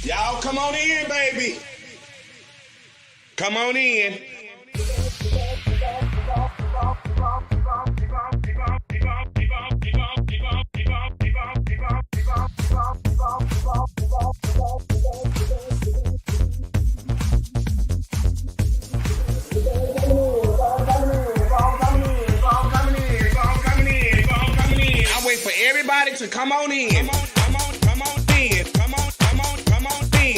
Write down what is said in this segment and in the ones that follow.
Y'all come on in, baby. Come on in. I wait for everybody to come on in. Come on in. Come on in. Come on in.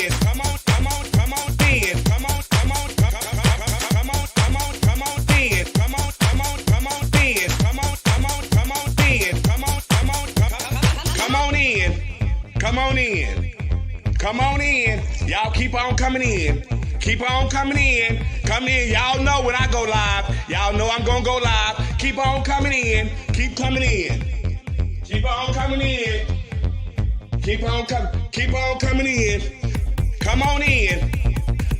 Come on in. Come on in. Come on in. Y'all keep on coming in. Keep on coming in. Come in. Y'all know when I go live. Y'all know I'm gonna go live. Keep on coming in. Keep coming in. Keep on coming in. Keep on coming in. Come on in.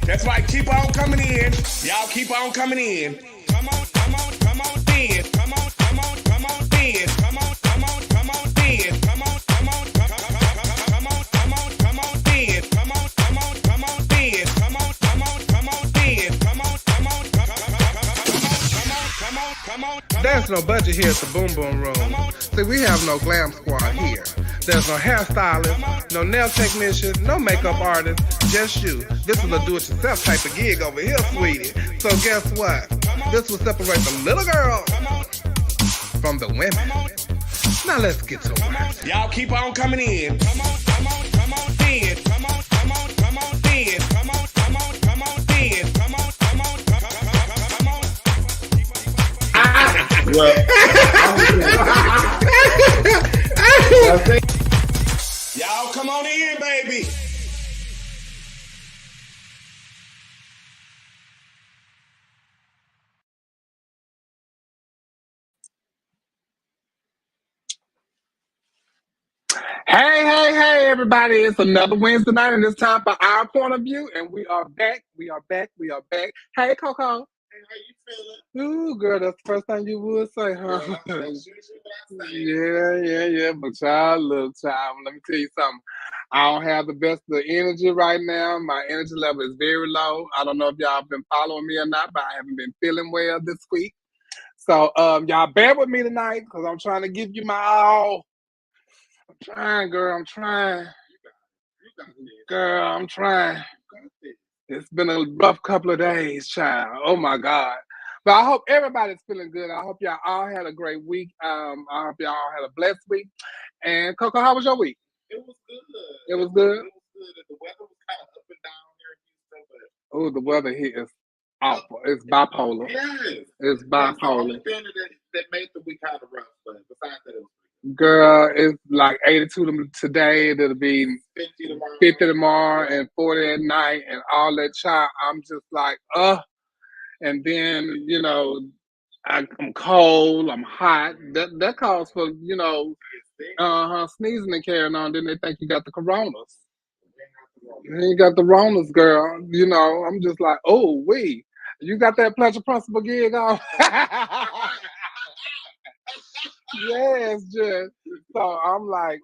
That's right. Keep on coming in. Y'all keep on coming in. Come on in. Come on in. Come on in. Come on in. Come on in. Come on in. Come on in. Come on in. Come on. There's no budget here at the Boom Boom Room. See, we have no glam squad here. There's no hairstylist, no nail technician, no makeup artist, just you. This is a do-it-yourself type of gig over here, sweetie. So guess what? This will separate the little girl from the women. Now let's get to it. Y'all keep on coming in. Come on in. Come on in. Come on in. Come on in. Come on in. Well, y'all come on in, baby. Hey, everybody. It's another Wednesday night, and it's time for our point of view, and we are back. Hey, Coco. hey, how you feeling? Ooh, girl, that's the first thing you would say, huh? Girl, that's usually what I say. Yeah. But child, look, child, let me tell you something. I don't have the best of energy right now. My energy level is very low. I don't know if y'all been following me or not, but I haven't been feeling well this week. So, y'all bear with me tonight because I'm trying to give you my all. I'm trying, girl. I'm trying. You got this. Girl, I'm trying. You got this. It's been a rough couple of days, child. Oh my God. But I hope everybody's feeling good. I hope y'all all had a great week. I hope y'all all had a blessed week. And Coco, how was your week? It was good. It was good? It was good. The weather was kind of up and down here in Houston, but Oh, the weather here is awful. It's bipolar. yes, It's that's the only bipolar. thing that made the week kind of rough. But besides that, it was Girl, it's like 82 today. It'll be 50 tomorrow. 50 tomorrow and 40 at night and all that child. I'm just like, and then, I'm cold, I'm hot. That calls for, sneezing and carrying on. Then they think you got the coronas. You got the Ronas, girl. I'm just like, oh, wait. You got that pleasure principle gig on? Yes, just. So I'm like,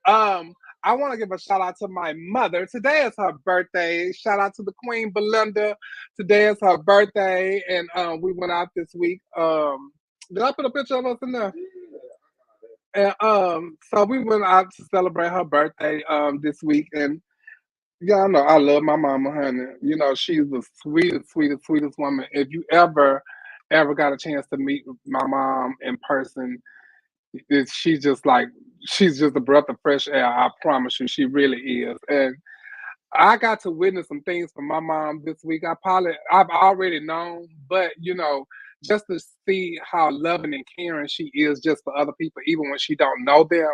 I want to give a shout out to my mother. Today is her birthday. Shout out to the Queen Belinda. Today is her birthday, and we went out this week. Did I put a picture of us in there? And so we went out to celebrate her birthday this week, and y'all know I love my mama, honey. She's the sweetest woman. If you ever got a chance to meet my mom in person, she's just like she's just a breath of fresh air. I promise you, she really is. And I got to witness some things from my mom this week. I've already known, but just to see how loving and caring she is just for other people, even when she don't know them,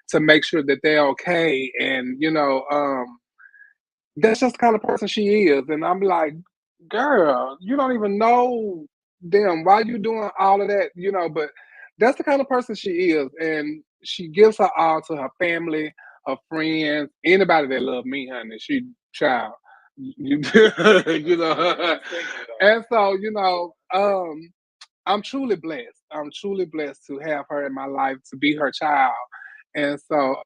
to make sure that they're okay. And that's just the kind of person she is. And I'm like, girl, you don't even know them. Why you doing all of that? But that's the kind of person she is. And she gives her all to her family, her friends, anybody that love me, honey. She child. You, you know. And so, I'm truly blessed. I'm truly blessed to have her in my life, to be her child. And so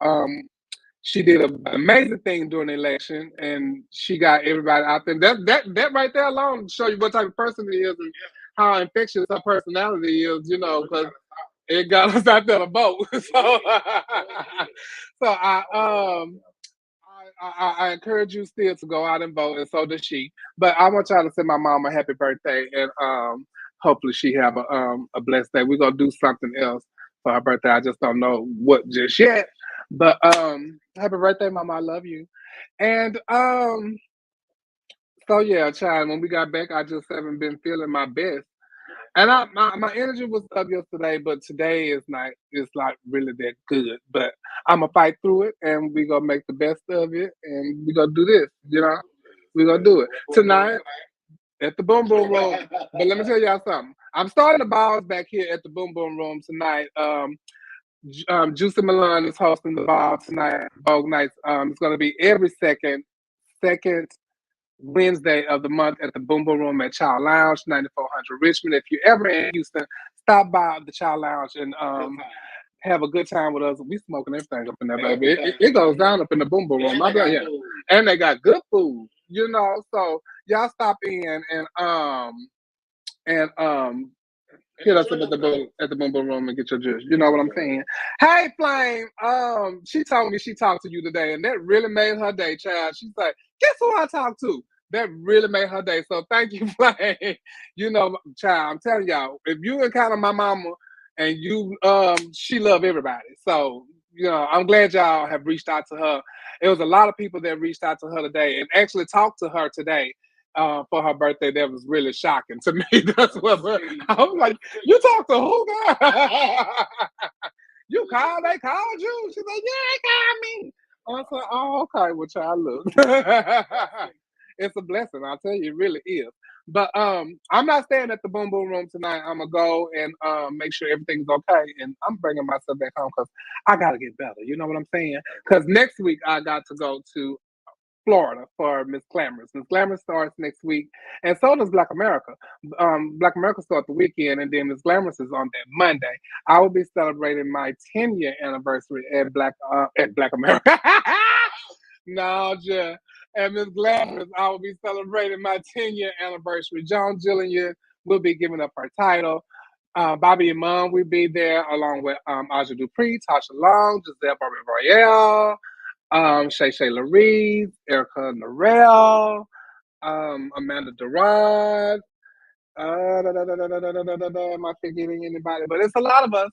She did an amazing thing during the election, and she got everybody out there. That right there alone show you what type of person he is and how infectious her personality is. You know, because it got us out there to vote. So I encourage you still to go out and vote, and so does she. But I want y'all to send my mom a happy birthday, and hopefully she have a blessed day. We're gonna do something else for her birthday. I just don't know what just yet. But happy birthday, mama. I love you. And so yeah, child. When we got back, I just haven't been feeling my best. And my energy was up yesterday, but today is not. It's like really that good. But I'm gonna fight through it, and we gonna make the best of it, and we gonna do this. You know, we gonna do it tonight at the Boom Boom Room. But let me tell y'all something. I'm starting the balls back here at the Boom Boom Room tonight. Juicy Milan is hosting the ball tonight. Vogue nights. It's gonna be every second Wednesday of the month at the Boom Boom Room at Child Lounge, 9400 Richmond. If you're ever in Houston, stop by the Child Lounge and have a good time with us. We smoking everything up in there, baby. It goes down up in the Boom Boom Room. I tell you. And they got good food, you know. So y'all stop in and hit us up at the Boom Boom Room and get your juice. You know what I'm saying? Hey, Flame. She told me she talked to you today, and that really made her day, child. She's like, guess who I talked to? That really made her day. So thank you, Flame. You know, child, I'm telling y'all, if you encounter my mama and you she love everybody. So, you know, I'm glad y'all have reached out to her. It was a lot of people that reached out to her today and actually talked to her today for her birthday. That was really shocking to me. That's what I was like. You talked to who, girl? You called? They called you? She said, yeah, they called me. I said, oh, okay. Well, child, look. It's a blessing. I'll tell you, it really is. But I'm not staying at the Boom Boom Room tonight. I'm gonna go and make sure everything's okay, and I'm bringing myself back home because I gotta get better. You know what I'm saying? Because next week I got to go to Florida for Miss Glamorous. Miss Glamorous starts next week, and so does Black America. Black America starts the weekend, and then Miss Glamorous is on that Monday. I will be celebrating my 10-year anniversary at Black America. No, just and Miss Glamorous, I will be celebrating my 10-year anniversary. Joan Jillian will be giving up her title. Bobby and Mom will be there along with Aja Dupree, Tasha Long, Giselle Barbara Royale, Shay Shay Louise, Erica Norell, Amanda Durrad. Am I forgetting anybody? But it's a lot of us.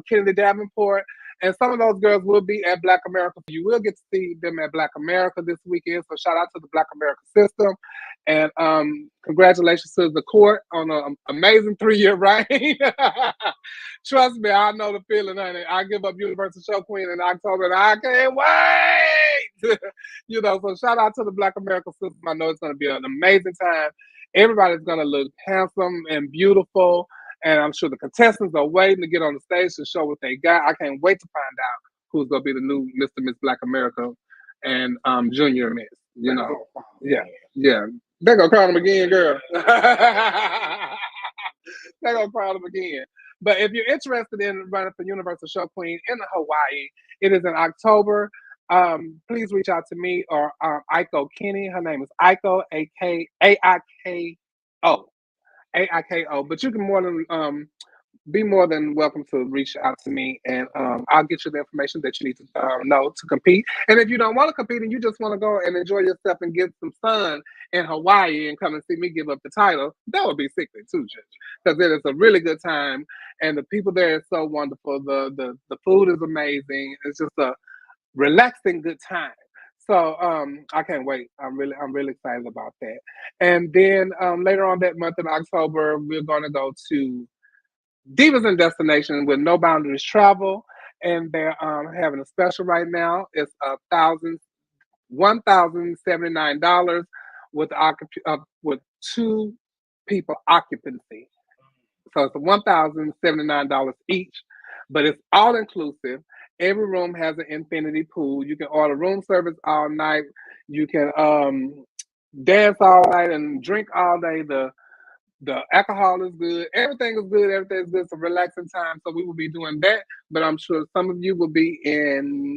Kennedy Davenport, and some of those girls will be at Black America. You will get to see them at Black America this weekend. So shout out to the Black America system, and congratulations to the court on an amazing 3-year reign. Trust me, I know the feeling, honey. I give up Universal Show Queen in October, and I can't wait. You know, so shout out to the Black America system. I know it's going to be an amazing time. Everybody's going to look handsome and beautiful. And I'm sure the contestants are waiting to get on the stage to show what they got. I can't wait to find out who's going to be the new Mr. Miss Black America and Junior Miss. You know, yeah. They're going to crown them again, girl. They're going to crown them again. But if you're interested in running for Universal Show Queen in Hawaii, it is in October. Please reach out to me or Aiko Kenny. Her name is Aiko, A-I-K-O. AIKO, but you can be more than welcome to reach out to me, and I'll get you the information that you need to know to compete. And if you don't want to compete and you just want to go and enjoy yourself and get some sun in Hawaii and come and see me give up the title, that would be sickly too, Judge, because it is a really good time, and the people there are so wonderful. The food is amazing. It's just a relaxing good time. So I can't wait. I'm really excited about that. And then later on that month in October, we're gonna go to Divas and Destination with No Boundaries Travel, and they're having a special right now. It's $1,079 with 2 people occupancy. So it's $1,079 each, but it's all inclusive. Every room has an infinity pool. You can order room service all night. You can dance all night and drink all day. The alcohol is good. Everything is good. Everything is good. It's a relaxing time. So we will be doing that. But I'm sure some of you will be in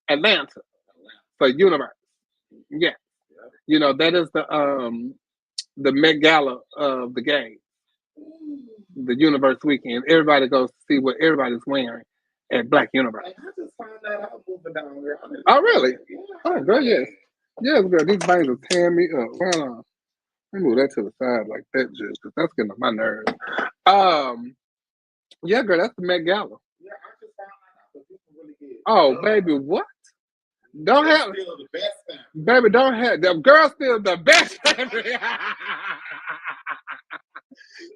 Atlanta for Universe. Yeah. You know, that is the Met Gala of the game, the Universe weekend. Everybody goes to see what everybody's wearing at Black Universe. Like, I just found that out moving down here. Oh, really? Yeah. Oh, girl, yes. Yes, girl, these bangs are tearing me up. Well, let me move that to the side like that, just because that's getting on my nerves. Yeah, girl, that's the Met Gala. Yeah, I just found that out, but people really did. Oh, baby, what? Don't They're have, still the best family. baby, don't have, the girl still the best family.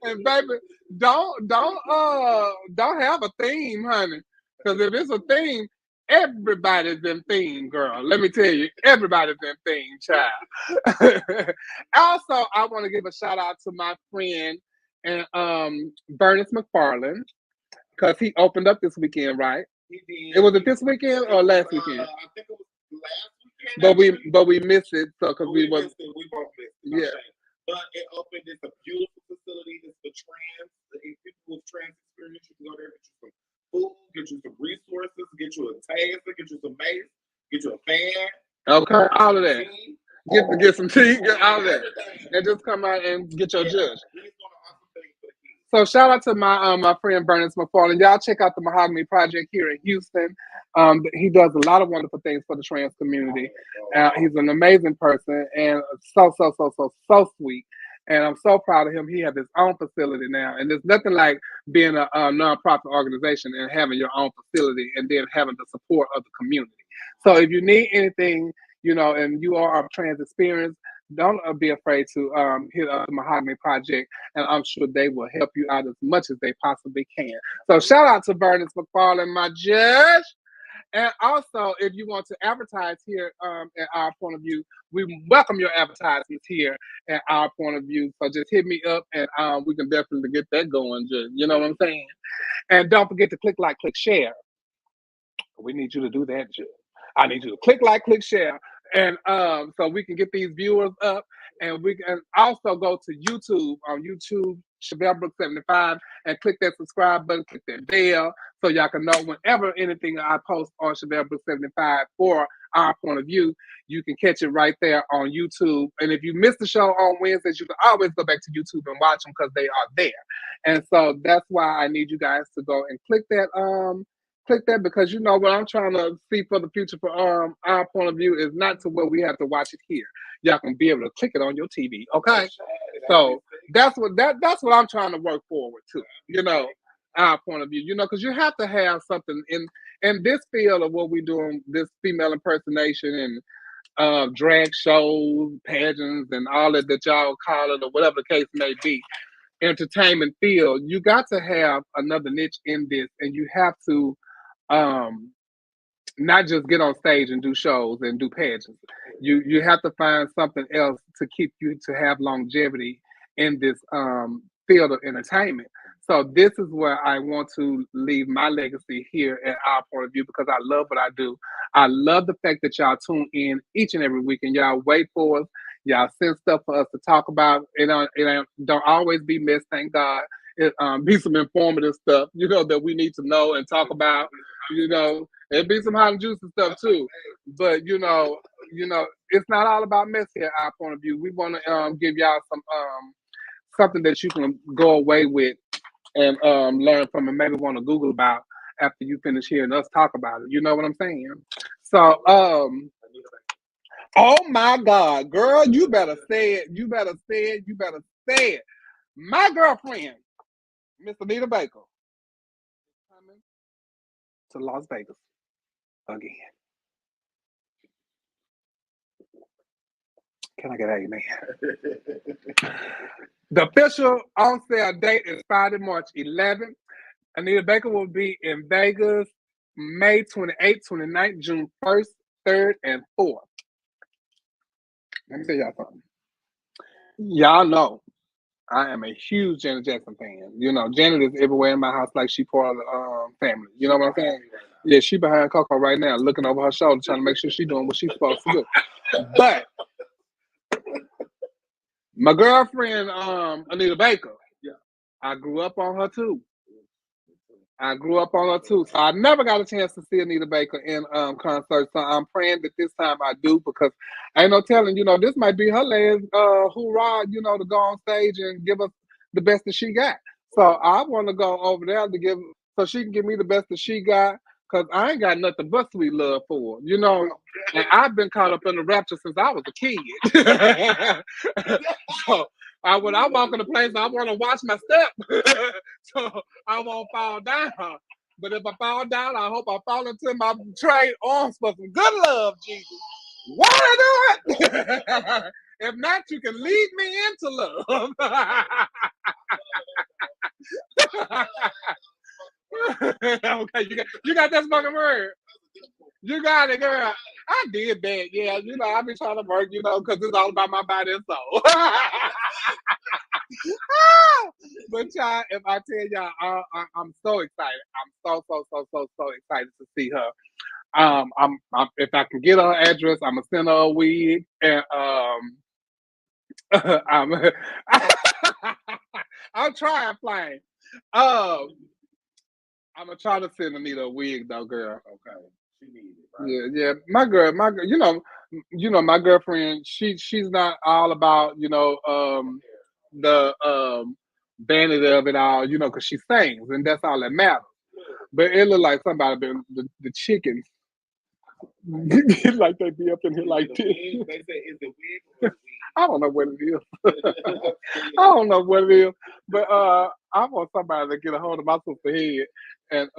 And baby, don't have a theme, honey. Because if it's a theme, everybody's in theme, girl. Let me tell you, everybody's in theme, child. Also, I want to give a shout out to my friend and Bernice McFarland, because he opened up this weekend, right? He did. It was it this weekend or last weekend? I think it was last weekend. But we missed it, so because we was missed it. We both missed it. yeah. Okay. But it opened. It's a beautiful facility. It's for trans. If people with trans experience, you can go there, get you some food, get you some resources, get you a taser, get you some mace, get you a fan. Okay, all of that. Tea, Get some tea, get all of that, everything. and just come out and get your judge. He's doing an awesome thing for the kids. So shout out to my friend Bernice McFarland. Y'all check out the Mahogany Project here in Houston. He does a lot of wonderful things for the trans community. He's an amazing person and so sweet. And I'm so proud of him. He has his own facility now, and there's nothing like being a nonprofit organization and having your own facility, and then having the support of the community. So if you need anything, you know, and you are of trans experience, don't be afraid to hit up the Mahogany Project, and I'm sure they will help you out as much as they possibly can. So shout out to Bernice McFarland, my judge. And also, if you want to advertise here at Our Point of View, we welcome your advertisements here at Our Point of View. So just hit me up, and we can definitely get that going. Just, you know what I'm saying? And don't forget to click like, click share. We need you to do that, Judge. I need you to click like, click share, and so we can get these viewers up, and we can also go to YouTube on YouTube, Chevelle Brook 75, and click that subscribe button, click that bell, so y'all can know whenever anything I post on Chevelle Brook 75 for Our Point of View, you can catch it right there on YouTube. And if you miss the show on Wednesdays, you can always go back to YouTube and watch them because they are there. And so that's why I need you guys to go and click that because you know what I'm trying to see for the future for Our Point of View is not to where we have to watch it here. Y'all can be able to click it on your TV, okay? So that's what I'm trying to work forward to, you know, Our Point of View, you know, because you have to have something in this field of what we're doing, this female impersonation and drag shows, pageants, and all that y'all call it or whatever the case may be. Entertainment field, you got to have another niche in this, and you have to not just get on stage and do shows and do pageants. You have to find something else to keep you to have longevity in this field of entertainment. So this is where I want to leave my legacy here at Our Point of View because I love what I do. I love the fact that y'all tune in each and every week and y'all wait for us. Y'all send stuff for us to talk about. It don't always be mess, thank God. It be some informative stuff, you know, that we need to know and talk about. You know, it be some hot and juicy stuff too. But you know, it's not all about mess here at Our Point of View. We want to give y'all some something that you can go away with and learn from and maybe want to Google about after you finish hearing us talk about it. You know what I'm saying? So oh my God, girl, you better say it. You better say it. You better say it. My girlfriend, Miss Anita Baker, is coming to Las Vegas again. Can I get an amen? The official on sale date is Friday, March 11th. Anita Baker will be in Vegas May 28th, 29th, June 1st, 3rd, and 4th. Let me tell y'all something. Y'all know I am a huge Janet Jackson fan. You know, Janet is everywhere in my house like she part of the family. You know what I'm saying? Yeah, she behind Coco right now, looking over her shoulder, trying to make sure she's doing what she's supposed to do. But my girlfriend, Anita Baker, I grew up on her too. I grew up on her too, so I never got a chance to see Anita Baker in concert. So I'm praying that this time I do because ain't no telling, this might be her last hoorah, to go on stage and give us the best that she got. So I want to go over there so she can give me the best that she got. Cause I ain't got nothing but sweet love for her, and I've been caught up in the rapture since I was a kid. So when I walk in the place, I want to watch my step, so I won't fall down. But if I fall down, I hope I fall into my trade arms for some good love, Jesus. Want to do it? If not, you can lead me into love. Okay, you got that spoken word. You got it, girl. I did that, yeah. I be trying to work, because it's all about my body and soul. But y'all, if I tell y'all, I'm so excited. I'm so excited to see her. If I can get her address, I'm gonna send her a wig, and I'm trying playing. I'm gonna try to send Anita a wig though, girl. Okay, she needs it, right? Yeah. My girl, my girlfriend. She's not all about the vanity of it all, because she sings and that's all that matters. But it look like somebody been the chickens. Like they be up in here like this. They say, is it wig or wig? I don't know what it is. I don't know what it is. But I want somebody to get a hold of my sister head and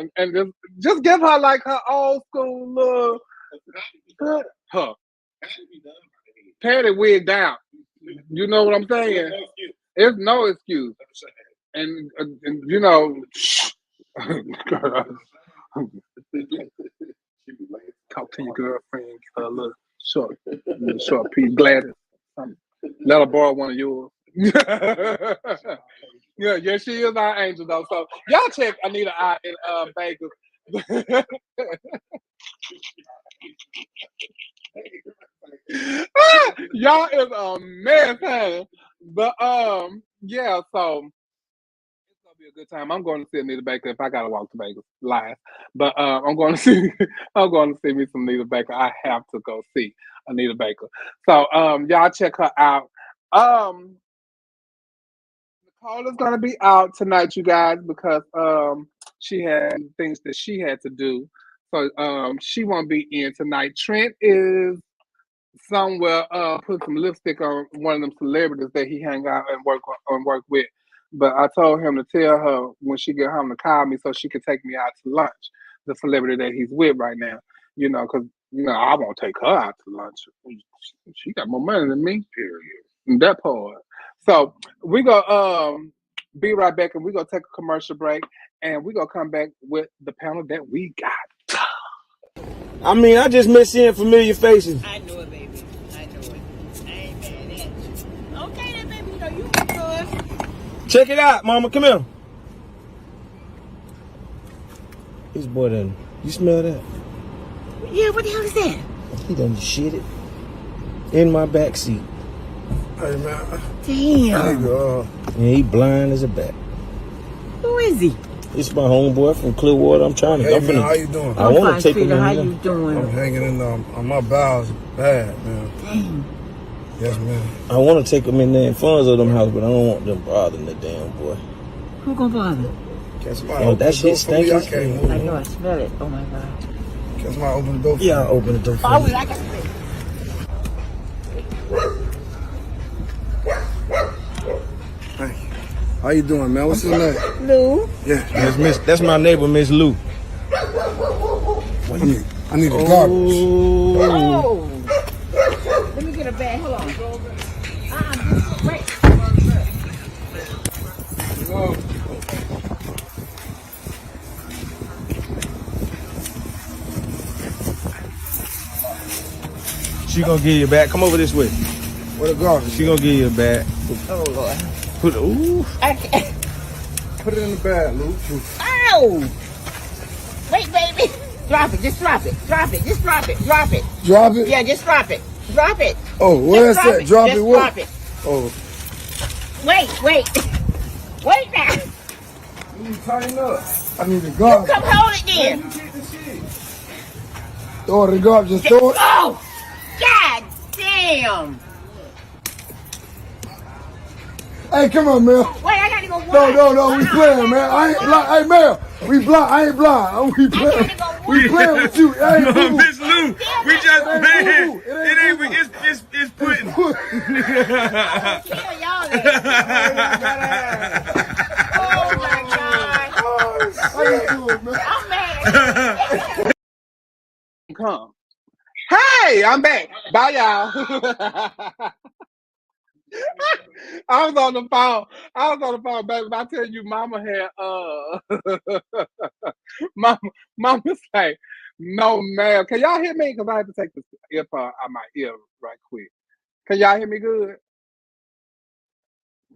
just give her like her old school look. Her patty wig down. You know what I'm saying? It's no excuse. And talk to your girlfriend, get her a little short piece, Gladys. Let her borrow one of yours. Yeah, she is our angel though. So y'all check Anita out in Vegas. Y'all is a mess, honey. But yeah, so it's gonna be a good time. I'm going to see Anita Baker if I gotta walk to Vegas live. But I'm going to see me some Anita Baker. I have to go see Anita Baker. So y'all check her out. Nicole is gonna be out tonight, you guys, because she had things that she had to do. So she won't be in tonight. Trent is somewhere put some lipstick on one of them celebrities that he hang out and work with. But I told him to tell her when she get home to call me so she could take me out to lunch. The celebrity that he's with right now, because I won't take her out to lunch. She got more money than me. Period. That part. So we go be right back, and we gonna take a commercial break, and we gonna come back with the panel that we got. I mean, I just miss seeing familiar faces. I know it, baby. I know it. I ain't mad at you. Okay, then, baby. You can do it. Check it out, mama. Come here. This boy done. You smell that? Yeah, what the hell is that? He done shit it in my back seat. Hey, man. Damn. Nigga, he blind as a bat. Who is he? It's my homeboy from Clearwater. I'm trying to. Hey, man, how you doing? I want to take him in. How you doing? I'm hanging in there. My bowels bad, man. Damn. Yes, man. I want to take him in there in front of them house, but I don't want them bothering the damn boy. Who gonna bother? Can somebody Oh, open that the shit door for me? I stinks. can't move. I know, I smell it. Oh my God. Can somebody open the door for me? Yeah, I'll open the door for Oh, you. like I said. Thank you. How you doing, man? What's your name? Lou. Yeah. That's my neighbor, Miss Lou. I need the garbage. Oh. Let me get a bag. Hold on. Wait. She gonna give you a bag. Come over this way. Where the garbage? She gonna give you a bag. Oh, Lord. Put ooh. I can't. Put it in the bag, Luke. Ow! Wait, baby. Drop it. Just drop it. Drop it. Just drop it. Drop it. Drop it? Yeah, just drop it. Drop it. Oh, where's Just that? Drop just it what? Drop it. Oh, Wait. Wait now. You tighten up. I need the You garbage. come hold it then. Throw the garbage. Just throw it. Oh, God damn. Hey, come on, man. Wait, I gotta go watch. No, we playing, man. I ain't blind. Hey, man, we blind. I ain't blind. We playing. We playing with you. Hey, No, boo-boo. Miss Lou, we just playing. boo-boo. It ain't. It's putting. Kill y'all there. Oh my God. How you doing, man? I'm mad. Come. Hey, I'm back. Bye, y'all. I was on the phone. Baby. I tell you, Mama had Mama say, no, ma'am. Can y'all hear me? Because I had to take this earphone out my ear right quick. Can y'all hear me good?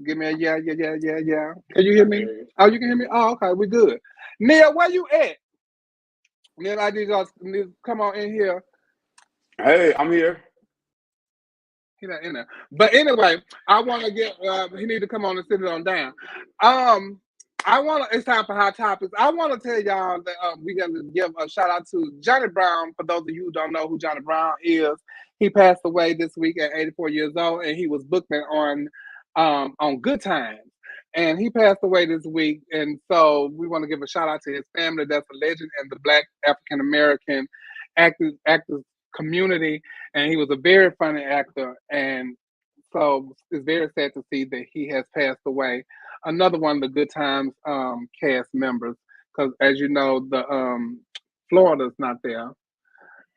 Give me a yeah. Can you hear me? Oh, you can hear me? Oh, okay, we good. Neil, where you at? Neil, I need y'all to come on in here. Hey, I'm here. He's not in there. But anyway, I want to get, he need to come on and sit it on down. It's time for Hot Topics. I want to tell y'all that we got to give a shout out to Johnny Brown. For those of you who don't know who Johnny Brown is, he passed away this week at 84 years old, and he was bookman on Good Times. And he passed away this week, and so we want to give a shout out to his family. That's a legend in the Black African American actors community, and he was a very funny actor, and so it's very sad to see that he has passed away. Another one of the Good Times cast members, because as you know, the Florida's not there,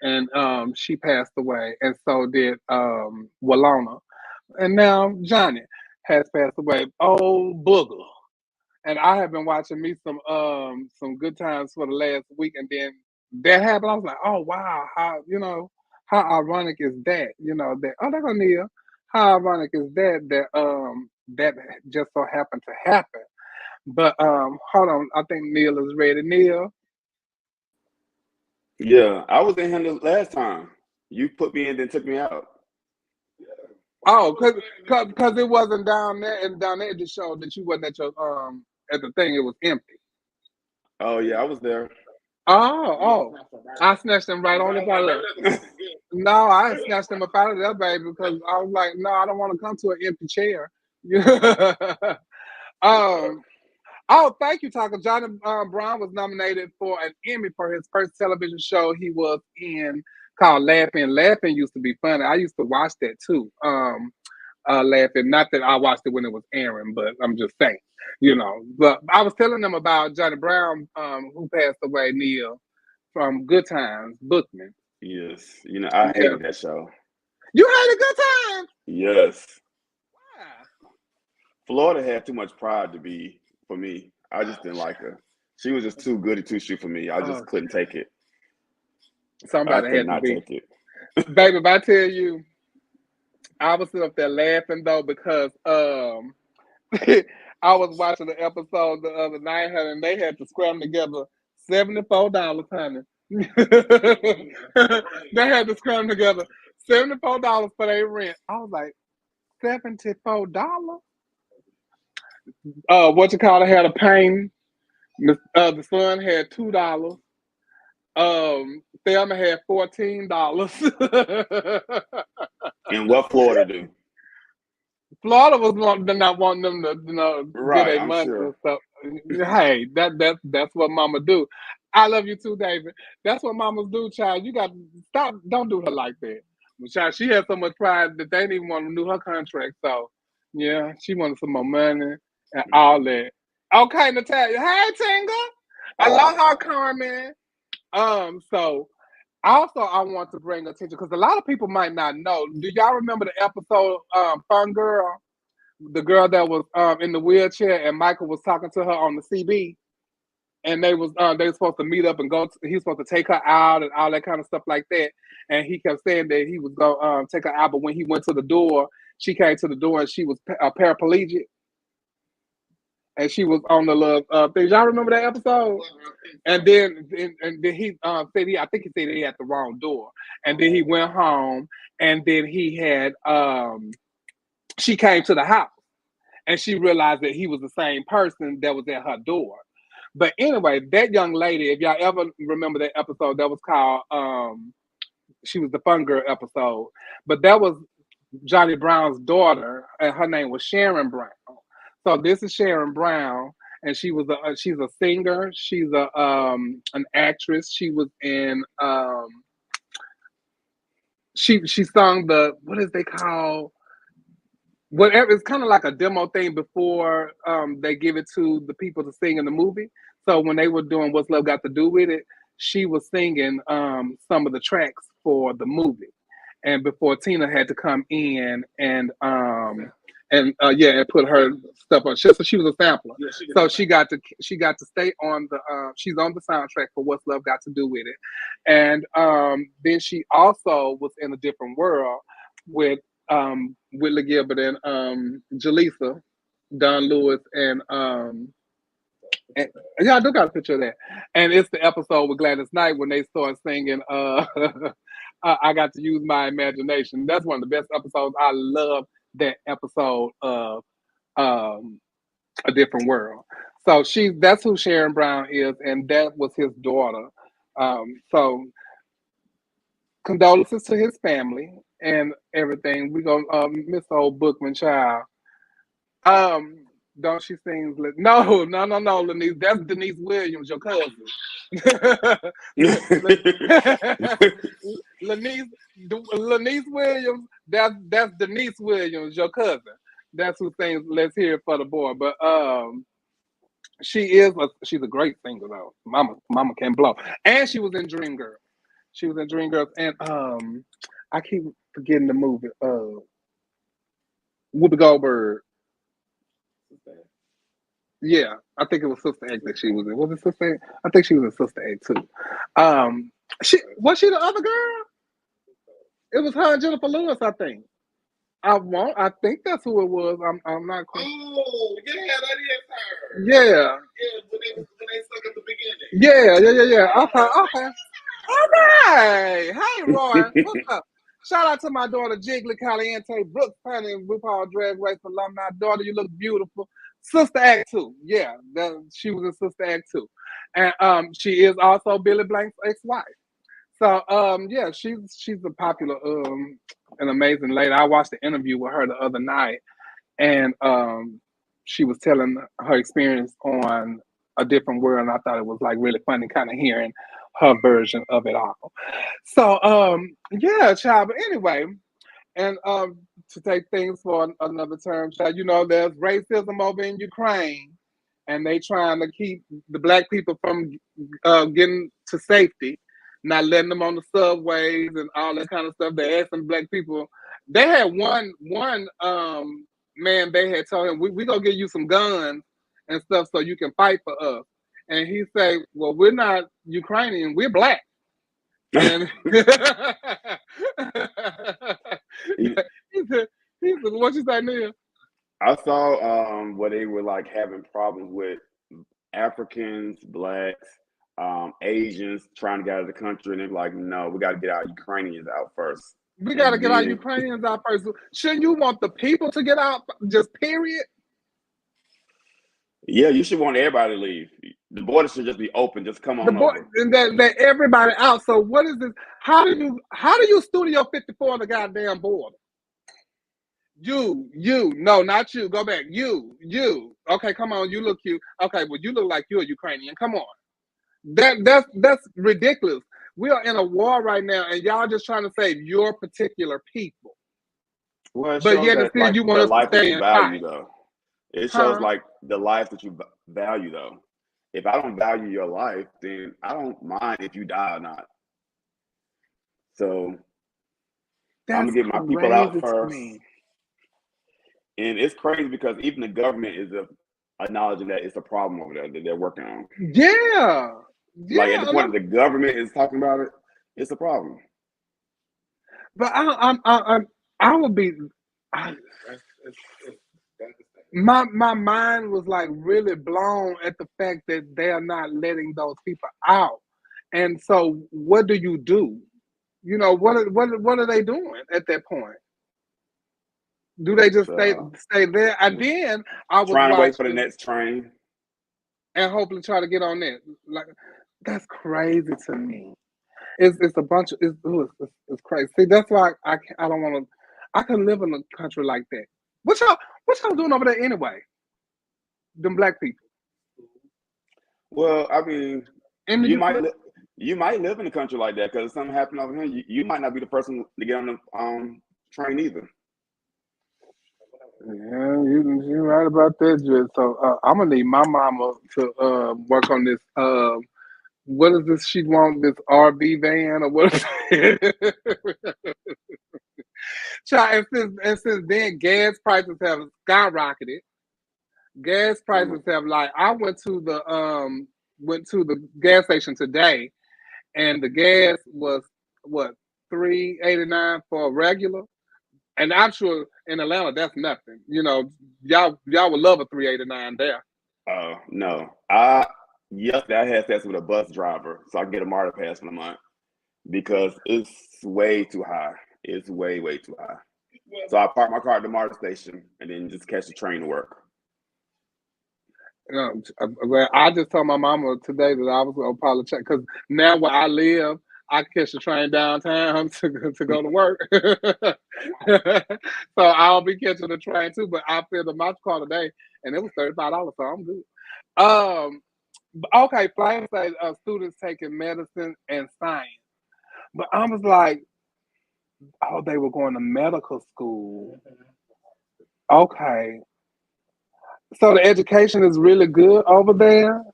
and she passed away, and so did Walona, and now Johnny has passed away. Oh, booger. And I have been watching me some Good Times for the last week, and then that happened. I was like, oh wow, how ironic is that? That they're gonna Neil. How ironic is that that just so happened to happen. But hold on, I think Neil is ready. Neil. Yeah, I was in here the last time. You put me in, then took me out. Oh, cause it wasn't down there, and down there it just showed that you wasn't at your at the thing. It was empty. Oh yeah, I was there. Oh, I snatched him right on the bottom. No, I snatched him up out of there, baby, because I was like, no, I don't want to come to an empty chair. Oh, thank you, Taco. Johnny Brown was nominated for an Emmy for his first television show he was in called Laughing. Laughing used to be funny. I used to watch that too. Laughing. Not that I watched it when it was airing, but I'm just saying, But I was telling them about Johnny Brown, who passed away, Neil, from Good Times, Bookman. Yes, I hated that show. You hated Good Times? Yes. Why? Florida had too much pride to be for me. I just didn't like her. She was just too goody two shoe for me. I just couldn't take it. Somebody I could had to not be. take it. Baby, if I tell you, I was sitting up there laughing though because I was watching the episode the other night, honey, and they had to scram together $74, honey. They had to scram together $74 for their rent. I was like, $74? What you call it had a pain. The son had $2. Thelma had $14. And what Florida do? Florida was not wanting them to, Right, get their I'm money sure. and stuff. Hey, that's what Mama do. I love you too, David. That's what mamas do, child. You got to stop. Don't do her like that. But child, she had so much pride that they didn't even want to renew her contract. So, yeah, she wanted some more money and all that. Okay, Natalia. Hey, Tinga. Aloha, Carmen. So also I want to bring attention because a lot of people might not know. Do y'all remember the episode Fun Girl? The girl that was in the wheelchair and Michael was talking to her on the CB, and they were supposed to meet up and he was supposed to take her out and all that kind of stuff like that. And he kept saying that he was going to take her out, but when he went to the door, she came to the door and she was paraplegic. And she was on the little thing. Y'all remember that episode? And then he said I think he said he had the wrong door. And then he went home, and then he had she came to the house, and she realized that he was the same person that was at her door. But anyway, that young lady, if y'all ever remember that episode, that was called she was the fun girl episode. But that was Johnny Brown's daughter, and her name was Sharon Brown. So this is Sharon Brown, and she's a singer. She's an actress. She was in she sung the, what is they call, whatever, it's kind of like a demo thing before they give it to the people to sing in the movie. So when they were doing What's Love Got to Do with It, she was singing some of the tracks for the movie, and before Tina had to come in and put her stuff on. So she was a sampler. Yeah, So she got to stay on the she's on the soundtrack for What's Love Got to Do with It, and then she also was in A Different World with Whitley Gilbert and Jaleesa, Don Lewis, and yeah, I do got a picture of that. And it's the episode with Gladys Knight when they start singing I Got to Use My Imagination. That's one of the best episodes. I love that episode of A Different World. So that's who Sharon Brown is, and that was his daughter. So condolences to his family and everything. We gonna miss the old Bookman child. Don't she sing? No, Lenise. That's Denise Williams, your cousin. Lenise Williams. That's Denise Williams, your cousin. That's who sings "Let's Hear It for the Boy." But she's a great singer though. Mama can blow, and she was in Dreamgirls. She was in Dreamgirls, and I keep forgetting the movie. Whoopi Goldberg. Yeah, I think it was Sister Act that she was in. Was it Sister Act? I think she was in Sister Act too. Was she the other girl? It was her and Jennifer Lewis, I think. I think that's who it was. I'm not quite. Oh, yeah, that is her. Yeah. Yeah, when they stuck at the beginning. Yeah. Okay. All right. Hey, Roy. What's up? Shout out to my daughter, Jiggly Caliente, Brooks Penny, RuPaul Drag Race alumni. Daughter, you look beautiful. Sister Act 2. Yeah, she was in Sister Act 2. And she is also Billy Blank's ex-wife. So, yeah, she's a popular, an amazing lady. I watched the interview with her the other night, and she was telling her experience on A Different World, and I thought it was like really funny kind of hearing her version of it all. So, yeah, child. But anyway, and to take things for another term, child, there's racism over in Ukraine, and they trying to keep the black people from getting to safety, not letting them on the subways and all that kind of stuff. They asking black people. They had one man. They had told him, "We gonna give you some guns and stuff so you can fight for us." And he say, "Well, we're not Ukrainian. We're black." And he said, "What you say, Neil?" I saw where they were like having problems with Africans, blacks, Asians trying to get out of the country, and they're like, "No, we got to get our Ukrainians out first. We got to get our Ukrainians out first. Shouldn't you want the people to get out? Just period. Yeah, you should want everybody to leave. The border should just be open. Just come on over. And that everybody out. So what is this? How do you Studio 54 on the goddamn border? You, no, not you. Go back. You. Okay, come on. You look cute. Okay, well, you look like you're a Ukrainian. Come on. That's ridiculous. We are in a war right now, and y'all just trying to save your particular people. Well, but yet that, still like, you want us to stay in value, though. It shows like the life that you value, though. If I don't value your life, then I don't mind if you die or not. So I'm gonna get my people out first. And it's crazy because even the government is acknowledging that it's a problem over there that they're working on. Yeah. Like at the point the government is talking about it, it's a problem. But I would be. My mind was like really blown at the fact that they are not letting those people out. And so what do? What are they doing at that point? Do they just stay there? And then I was trying to wait for the next train. and hopefully try to get on that. Like that's crazy to me. It's a bunch of it's crazy. See, that's why I don't want to. I can live in a country like that. What y'all doing over there anyway? Them black people. Well, I mean, In the you UK? you might live in a country like that because if something happened over here, you might not be the person to get on the train either. Yeah, you're right about that, Jed. So I'm gonna need my mama to work on this. What is this? She want this RV van or what? Is it? Child, and since then, gas prices have skyrocketed. Gas prices have like I went to the gas station today, and the gas was what 3.89 for a regular. And I'm sure in Atlanta that's nothing. Y'all would love a 3.89 there. Oh no, yesterday I had sex with a bus driver, so I get a MARTA pass for the month because it's way too high. It's way too high. So I park my car at the MARTA station and then just catch the train to work. Well, I just told my mama today that I was gonna probably check because now where I live, I catch the train downtown to go to work. So I'll be catching the train too. But I filled up my car today, and it was $35, so I'm good. Okay, Flame says students taking medicine and science, but I was like, oh, they were going to medical school. Okay, so the education is really good over there.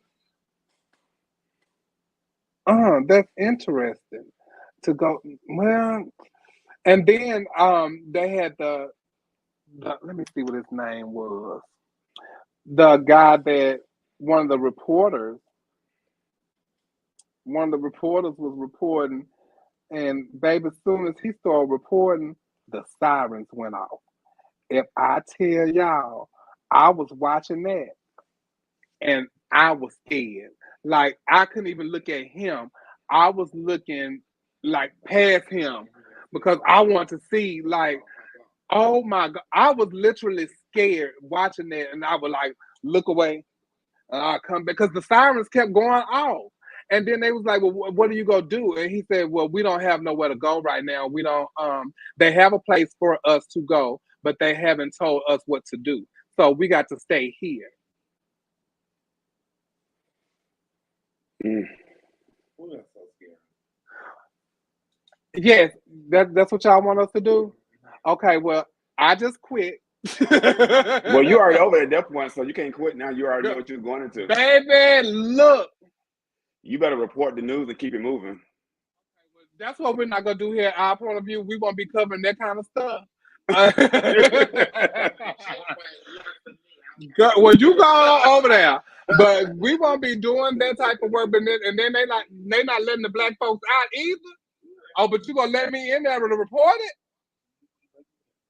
That's interesting to go. Well, and then they had the let me see what his name was. The guy that one of the reporters, was reporting, and baby, as soon as he started reporting, the sirens went off. If I tell y'all, I was watching that and I was scared. Like I couldn't even look at him. I was looking like past him because I want to see like, oh my god, I was literally scared watching that, and I would like look away and I come back because the sirens kept going off. And then they was like, "Well, what are you gonna do?" And he said, "Well, we don't have nowhere to go right now. We don't. They have a place for us to go, but they haven't told us what to do. So we got to stay here." Mm. Well, that's so scary. Yes, that's what y'all want us to do. Okay, well, I just quit. Well, you already over at that point, so you can't quit now. You already know what you're going into. Baby, look. You better report the news and keep it moving. That's what we're not gonna do here. Our point of view, we won't be covering that kind of stuff. Well, you go over there, but we won't be doing that type of work. And then they not letting the black folks out either. Oh, but you gonna let me in there to report it?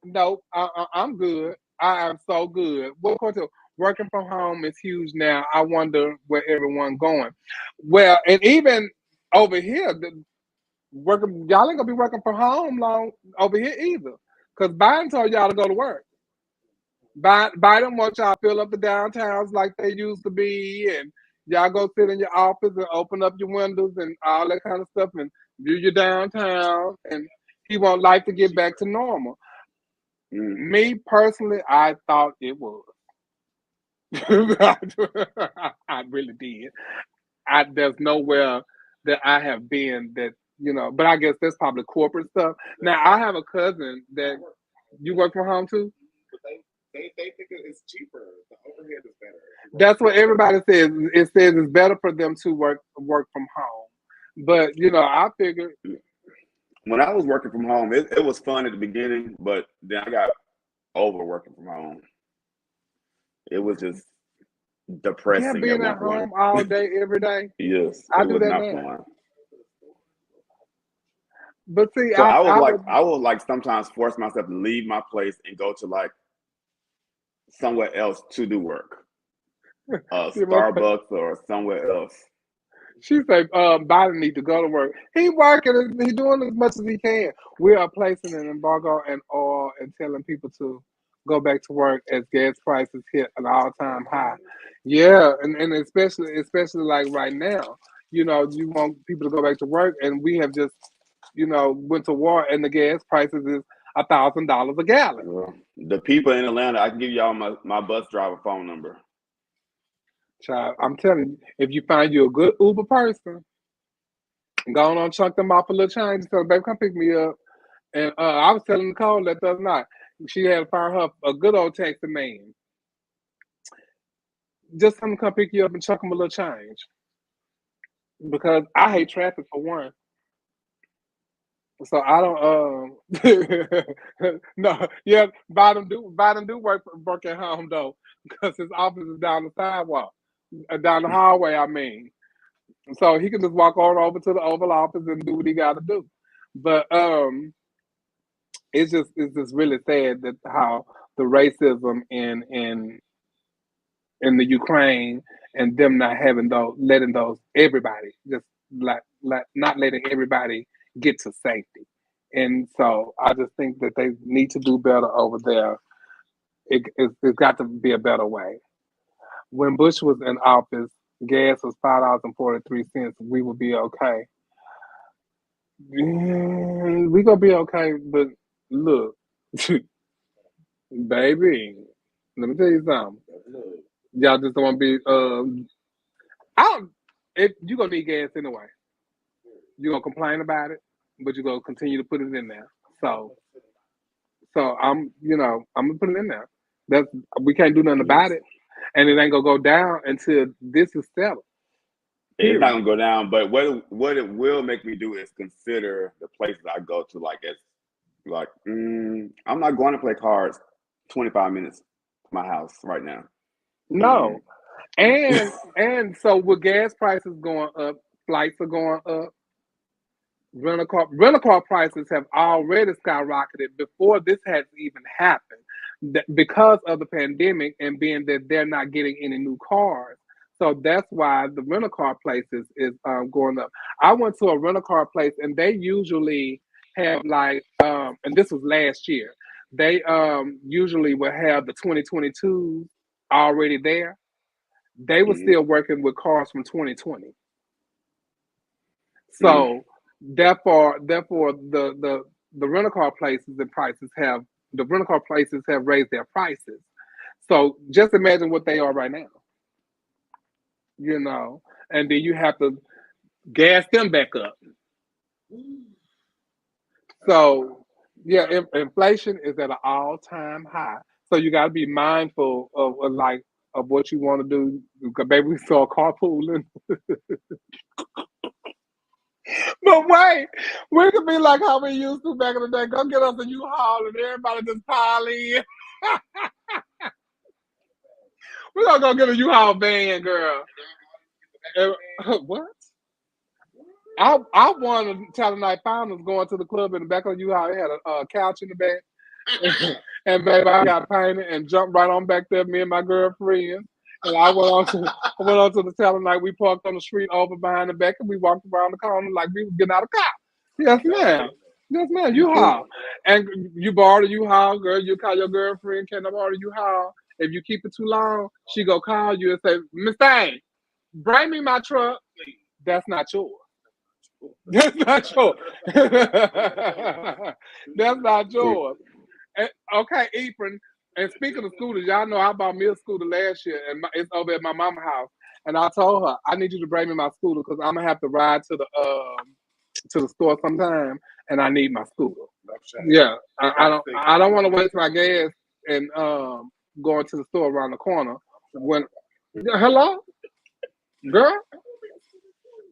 No, I'm good. I am so good. What to working from home is huge now. I wonder where everyone going. Well, and even over here, working y'all ain't gonna be working from home long over here either. Cause Biden told y'all to go to work. Biden wants y'all to fill up the downtowns like they used to be, and y'all go sit in your office and open up your windows and all that kind of stuff and view your downtown. And he want life to get back to normal. Me personally, I thought it was. I really did. There's nowhere that I have been that but I guess that's probably corporate stuff. Now I have a cousin that you work from home too. But they think it's cheaper. The overhead is better. That's what everybody says. It says it's better for them to work from home. But I figured when I was working from home, it was fun at the beginning, but then I got over working from home. It was just depressing. being at home all day, every day. Yes, I it do was that not now. fun. But see, So I would like sometimes force myself to leave my place and go to like somewhere else to do work, Starbucks or somewhere else. She said, Biden need to go to work. He working, he doing as much as he can. We are placing an embargo and oil and telling people to go back to work as gas prices hit an all-time high. Yeah, and especially like right now, you want people to go back to work, and we have just, went to war, and the gas prices is $1,000 a gallon. Well, the people in Atlanta, I can give y'all my bus driver phone number. Child, I'm telling you, if you find you a good Uber person, go on chunk them off a little change and tell them, baby, come pick me up. And I was telling Nicole that the other night, she had to find her a good old taxi man. Just tell them to come pick you up and chuck them a little change. Because I hate traffic for one. So I don't no, yeah, Biden do work at home though, because his office is down the sidewalk. Down the hallway, I mean. So he can just walk on over to the Oval Office and do what he gotta do. But it's just really sad that how the racism in the Ukraine and them not having letting those everybody just like not letting everybody get to safety. And so I just think that they need to do better over there. It's got to be a better way. When Bush was in office, gas was $5.43. We would be okay. We gonna be okay, but look, baby, let me tell you something. Y'all just don't want to be. I don't. If you gonna need gas anyway, you gonna complain about it, but you gonna continue to put it in there. So I'm gonna put it in there. That's we can't do nothing about it, and it ain't gonna go down until this is settled. It's not gonna go down, but what it will make me do is consider the places I go to, I'm not going to play cards 25 minutes from my house right now. No, and so with gas prices going up, flights are going up. Rental car prices have already skyrocketed before this has even happened, because of the pandemic and being that they're not getting any new cars. So that's why the rental car places is going up. I went to a rental car place and they usually have and this was last year. They usually would have the 2022 already there. They were still working with cars from 2020. So therefore the rental car places and prices have the rental car places have raised their prices. So just imagine what they are right now, and then you have to gas them back up. So yeah, inflation is at an all-time high. So you got to be mindful of what you want to do. Because baby, we saw carpooling. But wait, we could be like how we used to back in the day. Go get us a U-Haul and everybody just pile in. We're gonna go get a U-Haul van, girl. What? I won a Talent Night Finals going to the club in the back of the U-Haul. It had a couch in the back. And baby, I got painted and jumped right on back there, me and my girlfriend. And I went on to the Talent Night. We parked on the street over behind the back and we walked around the corner like we was getting out of car. Yes, ma'am. Yes, ma'am. U-Haul. And you borrow the U-Haul, girl. You call your girlfriend, can I borrow the U-Haul? If you keep it too long, she go call you and say, Miss Thang, bring me my truck. That's not yours. That's not yours. That's not yours. And, okay, Ephraim. And speaking of scooters, y'all know I bought me a scooter last year, and it's over at my mama's house. And I told her I need you to bring me my scooter because I'm gonna have to ride to the store sometime, and I need my scooter. Yeah, I don't want to waste my gas and going to the store around the corner when hello, girl.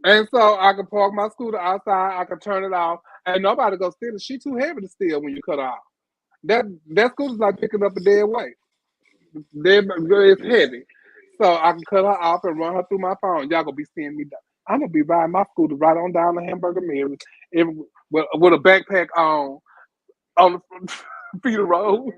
And so I can park my scooter outside. I can turn it off, and nobody go steal it. She too heavy to steal when you cut her off. That scooter's like picking up a dead weight. It's heavy. So I can cut her off and run her through my phone. Y'all gonna be seeing me down. I'm gonna be riding my scooter right on down the Hamburger Mary with a backpack on the Peter Road.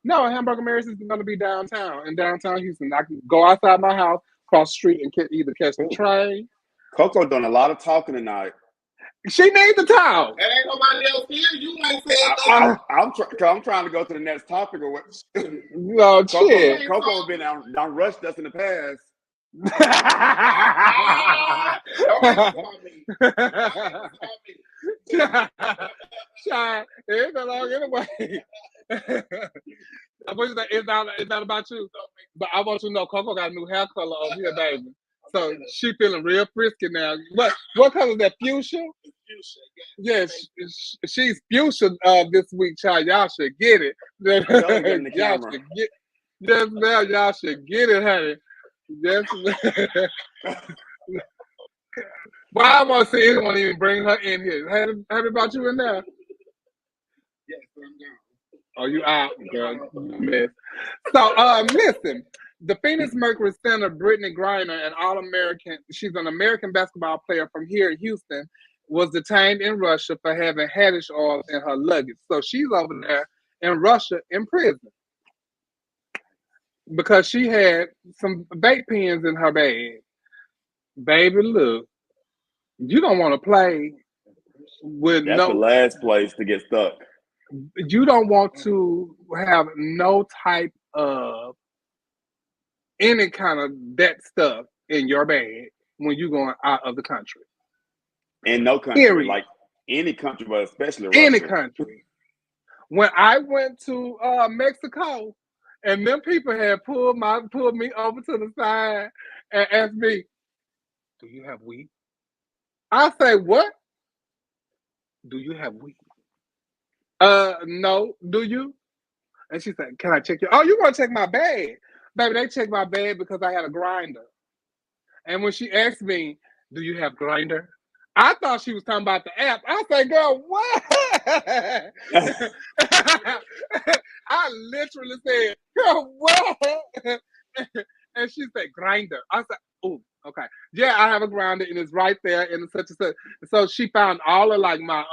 No, Hamburger Mary's is gonna be downtown in downtown Houston. I can go outside my house, cross the street, and either catch the train. Coco done a lot of talking tonight. She needs to talk. And ain't nobody else here. You ain't said nothing. I'm trying to go to the next topic or what? No, shit. Coco been done rushed us in the past. Don't make it about me. Shy, it's not long anyway. It's not about you. But I want you to know Coco got a new hair color over here, baby. So she feeling real frisky now. What color is that? Fuchsia? Yes, she's fuchsia this week, child. Y'all should get it. Y'all should get just now. Y'all should get it, honey. Why I want to see anyone even bring her in here? Have about you in there? Yes, I'm down. Oh, you out, girl. You miss. So, listen. The Phoenix Mercury center, Brittany Griner, an All-American, she's an American basketball player from here in Houston, was detained in Russia for having haddish oil in her luggage. So she's over there in Russia in prison because she had some vape pens in her bag. Baby, look, you don't want to play with That's the last place to get stuck. You don't want to have no type of any kind of that stuff in your bag when you're going out of the country. In no country, Period. like any country, but especially Russia. Any country. When I went to Mexico, and them people had pulled me over to the side and asked me, "Do you have weed?" I say, "What? Do you have weed?" No. Do you? And she said, "Can I check your?" Oh, you want to check my bag, baby? They checked my bag because I had a grinder. And when she asked me, "Do you have grinder?" I thought she was talking about the app. I said, "Girl, what?" I literally said, "Girl, what?" And she said, "Grinder." I said, "Oh, okay. Yeah, I have a grinder and it's right there and such and such." So she found all of like my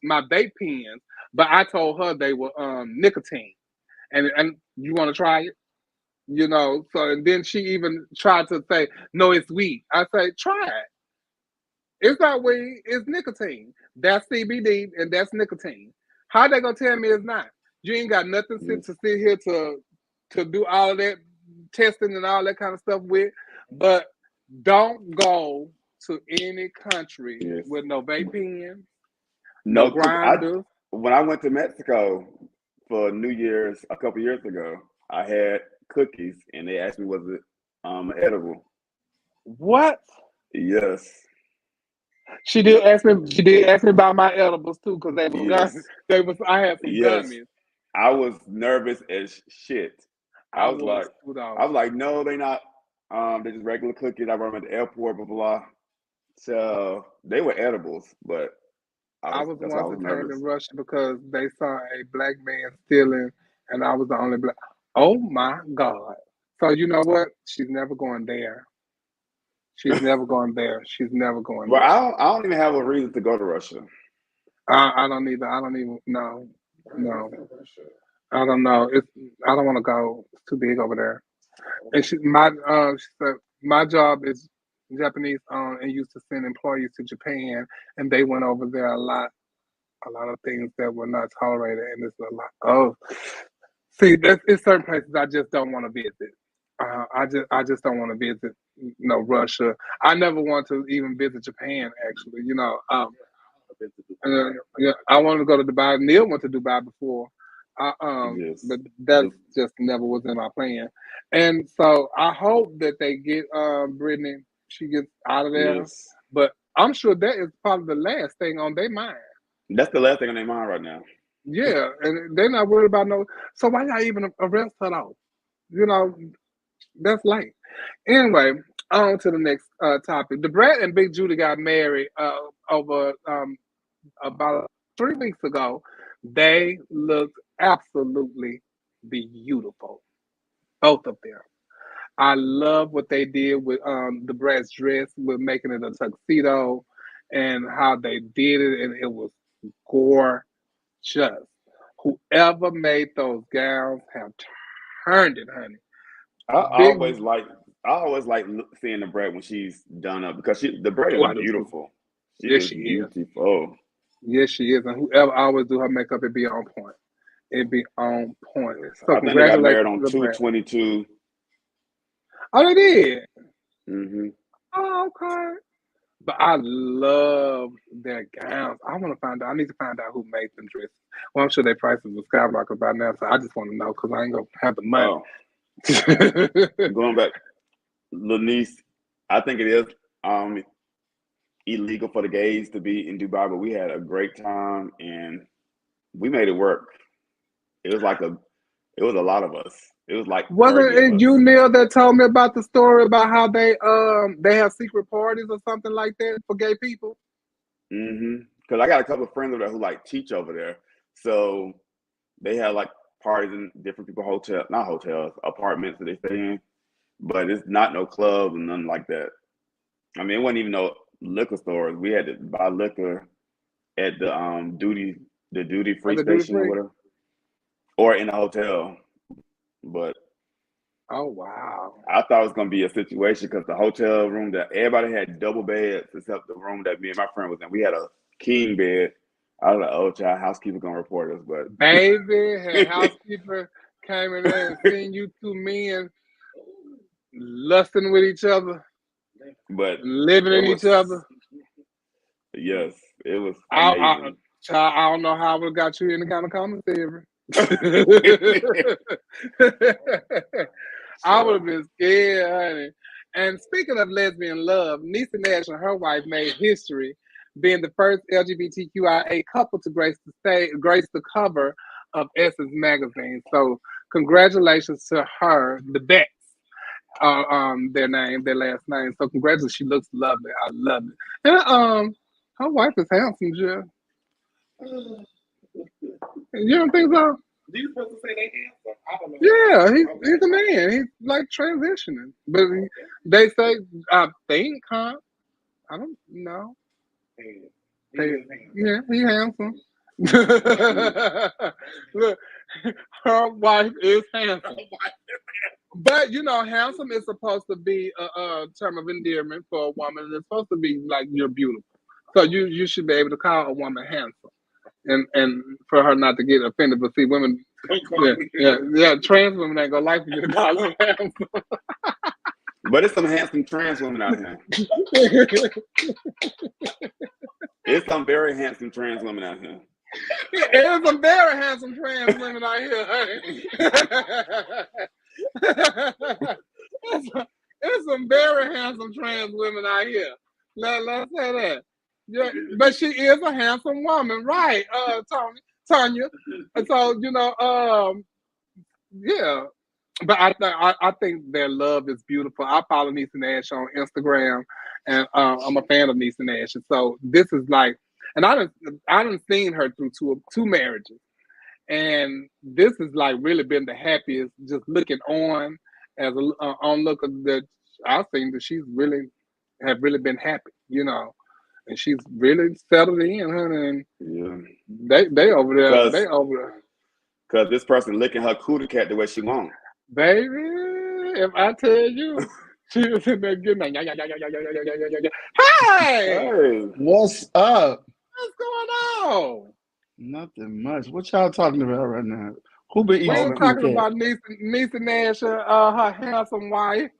vape pens, but I told her they were nicotine. And you want to try it? You know, so and then she even tried to say, "No, it's weed." I say, "Try it. It's not weed, it's nicotine. That's CBD and that's nicotine. How they gonna tell me it's not? You ain't got nothing to sit here to do all of that testing and all that kind of stuff with. But don't go to any country with no vape pen, no grinders." When I went to Mexico for New Year's a couple years ago, I had cookies and they asked me was it edible. What? Yes. She did ask me about my edibles too, because they was I had some gummies. I was nervous as shit. I was like, no, they're not. They're just regular cookies. I brought them at the airport, blah blah. So they were edibles, but I was once detained in Russia because they saw a black man stealing, and I was the only black. Oh my God! So you know what? She's never going there. She's never going there. She's never going there. Well, I don't even have a reason to go to Russia. I don't either. I don't even know. No. I don't know. I don't want to go. It's too big over there. And she said, my job is Japanese owned and used to send employees to Japan, and they went over there a lot of things that were not tolerated, and it's a lot. Oh, see, it's certain places I just don't want to visit. I just don't want to visit, Russia. I never want to even visit Japan. Actually, I wanted to go to Dubai. Neil went to Dubai before, but that just never was in my plan. And so I hope that they get Brittany. She gets out of there. Yes. But I'm sure that is probably the last thing on their mind. That's the last thing on their mind right now. Yeah, and they're not worried about no. So why y'all even arrest her though? That's late. Anyway, on to the next topic. The Brad and Big Judy got married over about 3 weeks ago. They looked absolutely beautiful, both of them. I love what they did with the Brad's dress, with making it a tuxedo, and how they did it, and it was gorgeous. Whoever made those gowns have turned it, honey. I always like seeing the Brad when she's done up because the Brad is beautiful. She Yes, is she is. beautiful. Yes, she is. And whoever always do her makeup, it be on point. It be on point. So I think they got congratulations married to on the brand. 2/22. Oh, they did. Mm-hmm. Oh, okay. But I love their gowns. I want to find out. I need to find out who made them dresses. Well, I'm sure their prices will skyrocket by now, so I just want to know because I ain't gonna have the money. Oh, going back, Lanice, I think it is illegal for the gays to be in Dubai, but we had a great time and we made it work. It was it was a lot of us. It was like Wasn't 30 of it us. you, Neil, that told me about the story about how they have secret parties or something like that for gay people? Mm-hmm. Because I got a couple of friends over there who like teach over there, so they had like parties in different people not hotels, apartments that they stay in, but it's not no clubs and nothing like that. I mean, it wasn't even no liquor stores. We had to buy liquor at the duty Or free the duty station or free? whatever, or in a hotel. But Oh wow! I thought it was gonna be a situation because the hotel room that everybody had double beds except the room that me and my friend was in. We had a king bed. I was like, oh, child, housekeeper gonna report us, but Baby, had housekeeper came in there and seen you two men lusting with each other, but living it in was each other. yes, it was I, amazing. child, I don't know how I would have got you in the kind of commissary. I would have been scared, honey. And speaking of lesbian love, Niecy Nash and her wife made history, being the first LGBTQIA couple to grace the cover of Essence magazine. So congratulations to her, the Becks, their last name. So congratulations, she looks lovely. I love it. And her wife is handsome, Jill. You don't think so? You supposed to say they handsome? I don't know. Yeah, he's a man. He's like transitioning, but they say I think, huh? I don't know. Yeah, he handsome. Look, her wife is handsome, but you know, handsome is supposed to be a term of endearment for a woman, and it's supposed to be like you're beautiful. So you should be able to call a woman handsome, and for her not to get offended. But see, women, yeah, trans women ain't gonna like you to call them handsome. But it's some handsome trans women out here. It's some very handsome trans women out here. There's some very handsome trans women out here, honey. There's some very handsome trans women out here. Let's say that. Yeah, but she is a handsome woman, right? Tanya. And so yeah. But I think their love is beautiful. I follow Niecy Nash on Instagram, and I'm a fan of Niecy Nash. And so this is like, and I done seen her through two marriages, and this has like really been the happiest. Just looking on as a onlooker, that I've seen that she's really been happy, and she's really settled in, honey. And Yeah. they over there, Because this person licking her cootie cat the way she wants. baby. If I tell you, she was in there getting like, yeah. Hey, What's up? what's going on? Nothing much. What y'all talking about right now? Who been We eating some were talking cootie cat? about Niecy Nash, her handsome wife.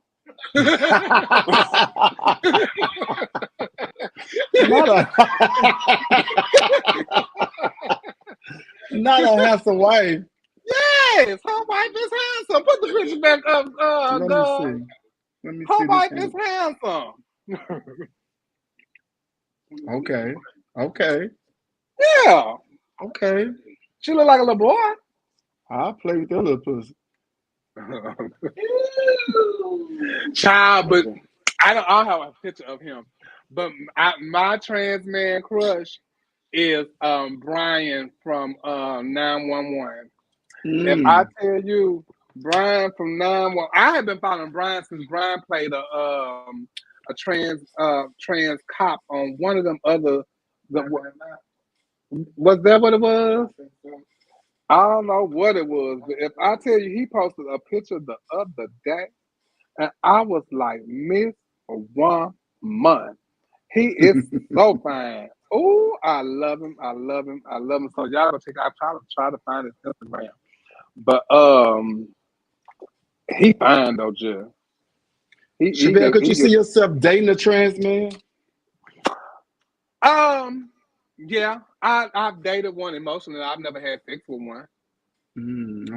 Not a handsome wife. Yes, her wife is handsome. Put the picture back up, Let me see. Let me Her see wife this. is handsome. Okay. Okay. Yeah. Okay. She look like a little boy. I'll play with that little pussy. Child, but I'll have a picture of him. But my trans man crush is Brian from 911. If I tell you Brian from 911, I have been following Brian since Brian played a trans cop on one of them other. Was that what it was? I don't know what it was, but if I tell you, he posted a picture the other day, and I was like, Miss Woman, He is so fine. Oh, I love him. I love him. I love him. So y'all gonna take. I try to find his Instagram, but he fine though, Jill. Chevelle, could He you see just yourself dating a trans man? yeah. I've dated one emotionally. I've never had sex with one,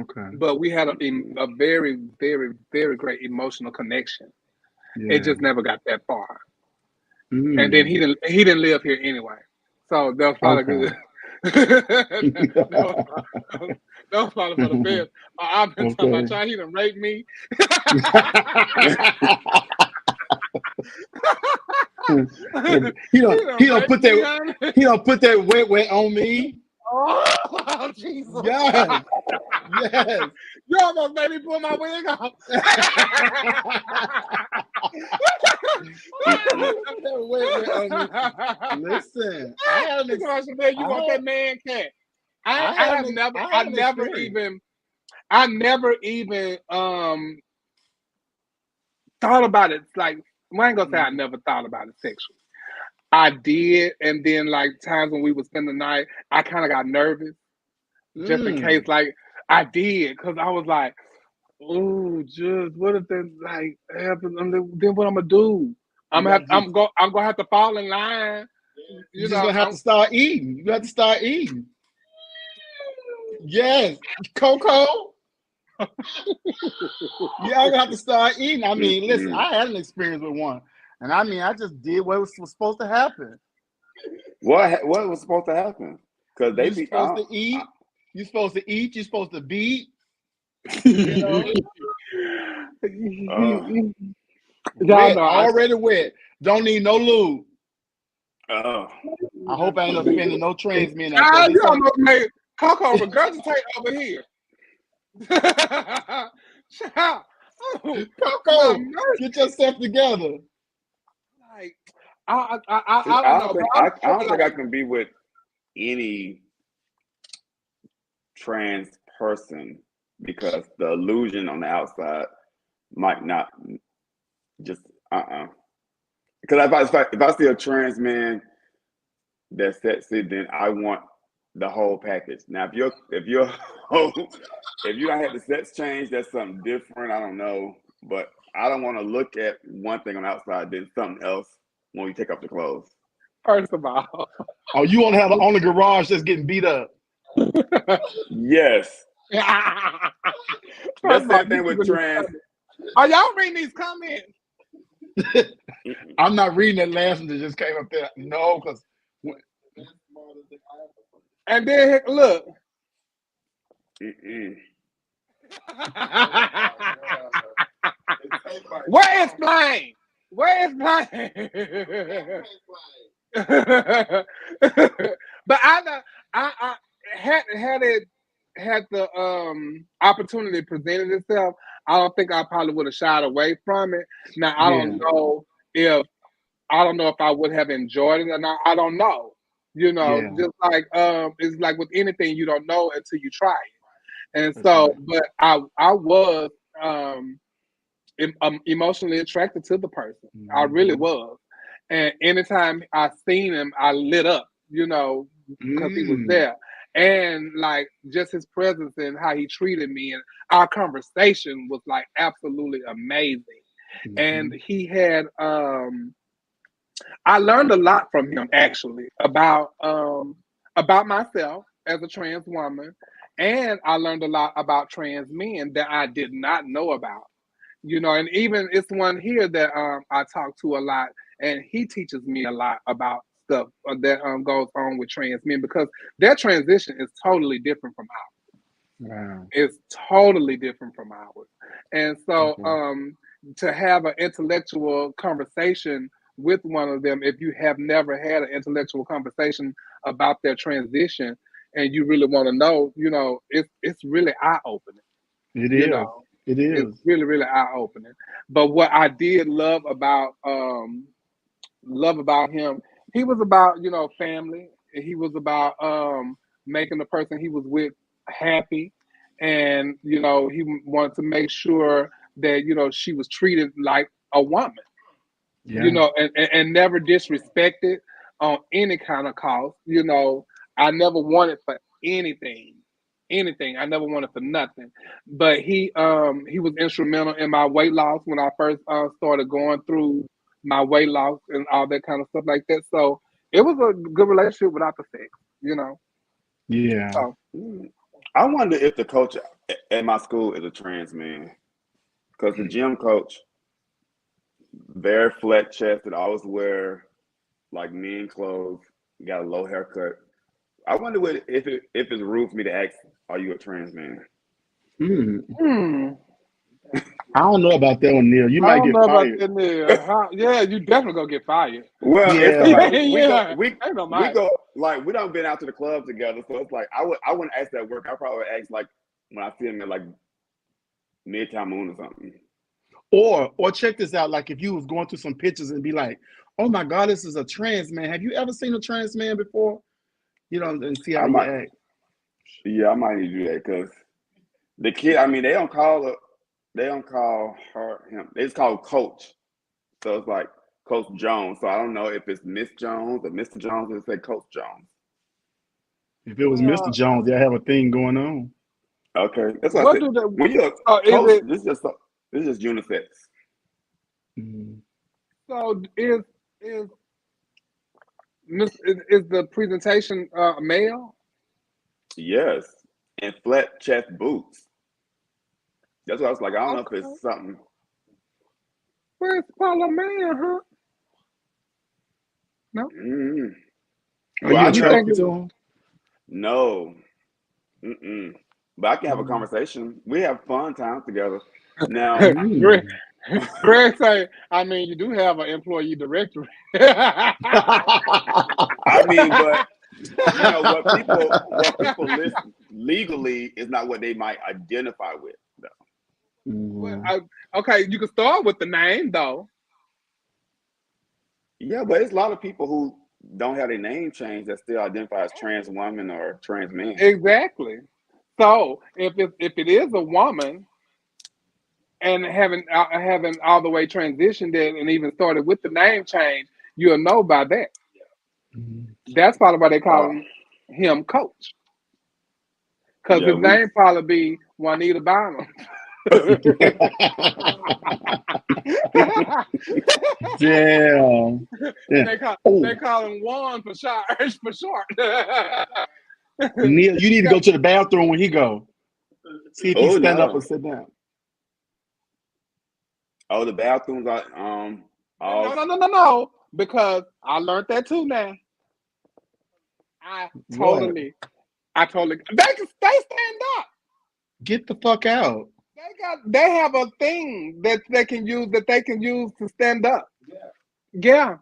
Okay. but we had a very, very, very great emotional connection. Yeah. It just never got that far. And then he didn't live here anyway, so that was probably good. that was probably for the best. I've been talking about y'all. He done raped me. he don't put that wet on me. Oh, Jesus. Yes. You almost made me pull my wig off. Listen, you want that man cat. I never even thought about it. Like, I ain't gonna say I never thought about it sexually. I did, and then like times when we would spend the night, I kind of got nervous, just in case. Like I did, because I was like, "Oh, just what if that like happens? Then what I'm gonna do? I'm gonna have to fall in line. You're just gonna have to start eating. You have to start eating. Yes, Coco. Yeah, I'm gonna have to start eating. I mean, listen, I had an experience with one, and I mean, I just did what was supposed to happen. What was supposed to happen? Because you're supposed to eat. You're supposed to eat. You're supposed to beat. You know. Wet, already wet. Don't need no lube. Oh. I hope I ain't offending no trans men. You almost made Coco regurgitate over here. Coco, get yourself together. Like, I don't know. I don't think I can be with any trans person because the illusion on the outside might not just Because if I see a trans man that's sexy, then I want the whole package. Now, if you don't have the sex change, that's something different. I don't know, but I don't want to look at one thing on the outside, then something else when we take off the clothes. First of all, you want to have on the garage that's getting beat up? Yes. That's the thing with trans. Are y'all reading these comments? I'm not reading that last one that just came up there. No, because. And then look. Where is Blaine? Where is Blaine? But I had the opportunity presented itself, I don't think I probably would have shied away from it. Now I don't know if I would have enjoyed it or not. I don't know. You know, just like it's like with anything, you don't know until you try it. And so, but I was emotionally attracted to the person. I really was. And anytime I seen him, I lit up, you know, because he was there. And like just his presence and how he treated me, and our conversation was like absolutely amazing. And he had I learned a lot from him actually about myself as a trans woman, and I learned a lot about trans men that I did not know about. You know, and even it's one here that I talk to a lot, and he teaches me a lot about stuff that goes on with trans men, because their transition is totally different from ours. Wow. It's totally different from ours. And so to have an intellectual conversation with one of them, if you have never had an intellectual conversation about their transition and you really want to know, you know, it's really eye-opening. It is. Know? It is. It's really, really eye-opening. But what I did love about him, he was about, you know, family. He was about making the person he was with happy. And, you know, he wanted to make sure that, you know, she was treated like a woman. you know, and never disrespected on any kind of cost. You know, I never wanted for anything. Anything. I never wanted for nothing. But he was instrumental in my weight loss when I first started going through my weight loss and all that kind of stuff like that. So it was a good relationship without the sex, you know. Yeah. So I wonder if the coach at my school is a trans man, because the gym coach, very flat chested, always wear like men clothes, got a low haircut. I wonder if it's rude for me to ask, "Are you a trans man?" I don't know about that one, Neil. You I might don't get know about fired. that, Neil. Yeah, you definitely gonna get fired. Well, it's Yeah. like Yeah, we ain't no we mind. go like we done been out to the club together, so it's like I wouldn't ask that at work. I probably would ask like when I see him at like Midtown Moon or something. Or check this out. Like if you was going through some pictures and be like, "Oh my God, this is a trans man. Have you ever seen a trans man before?" You know, and see how I you might, act. yeah, I might need to do that because the kid. I mean, they don't call her him. They just call Coach. So it's like Coach Jones. So I don't know if it's Miss Jones or Mr. Jones. They say Coach Jones. If it was Mr. Jones, they'll have a thing going on. Okay, that's what I What said. do they? When you're a Is coach, it this is just unisex. so? Is the presentation male? Yes, and flat chest boots. That's what I was like. I don't know if Okay. it's something. Where's Paula Man, huh? No. Are you I know. attracted to him? No. But I can have a conversation. We have fun times together. Now, Greg, Greg say, I mean, you do have an employee directory. I mean, but you know what people list legally is not what they might identify with. Well, okay, you can start with the name though. Yeah, but it's a lot of people who don't have their name changed that still identify as trans woman or trans man. Exactly. So if it is a woman and having all the way transitioned it and even started with the name change, you'll know by that. That's probably why they call him Coach. Because Yeah, his name probably be Juanita Bynum. Damn. They call him Juan for short. Neil, you need to go to the bathroom when he go. See if he stand up no. or sit down. Oh, the bathrooms are No. Because I learned that too now. I totally they stand up. Get the fuck out. They have a thing that they can use to stand up. Yeah.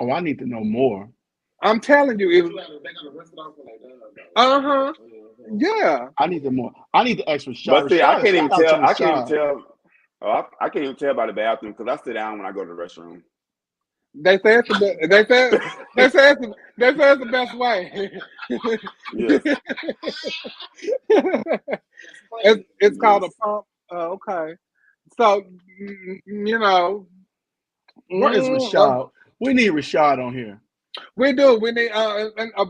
Oh, I need to know more. I'm telling you, yeah. I need more. I need the extra shot. But see, I can't even tell. I can't even tell by the bathroom because I sit down when I go to the restroom. They say it's the best way. Yes. It's called a pump. Okay. So you know, Where is Rashad? We need Rashad on here. We do. We need.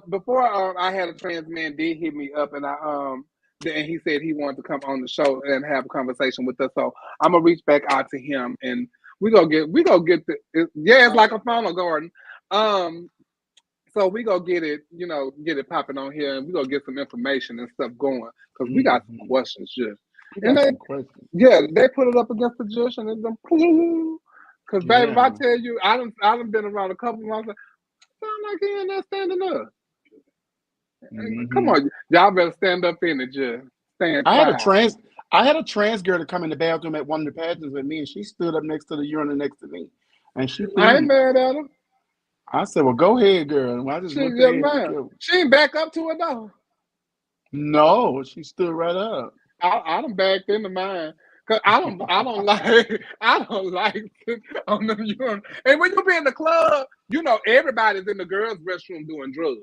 Before I had a trans man did hit me up, and and he said he wanted to come on the show and have a conversation with us. So I'm gonna reach back out to him, and we gonna get it's like a funnel garden. So we gonna get it popping on here, and we gonna get some information and stuff going because we got some questions, just. And they put it up against the judge, and it's because baby, if I tell you, I done been around a couple months. Sound like he ain't not standing up. Come on, y'all better stand up in it, just stand. I had a trans girl to come in the bathroom at one of the pageants with me, and she stood up next to the urinal next to me, and I ain't mad at her. I said, "Well, go ahead, girl." And I just looked at her. She ain't back up to it though. No, she stood right up. I done backed into mine. Cause I don't like on the urinal. And when you be in the club, you know everybody's in the girls' restroom doing drugs.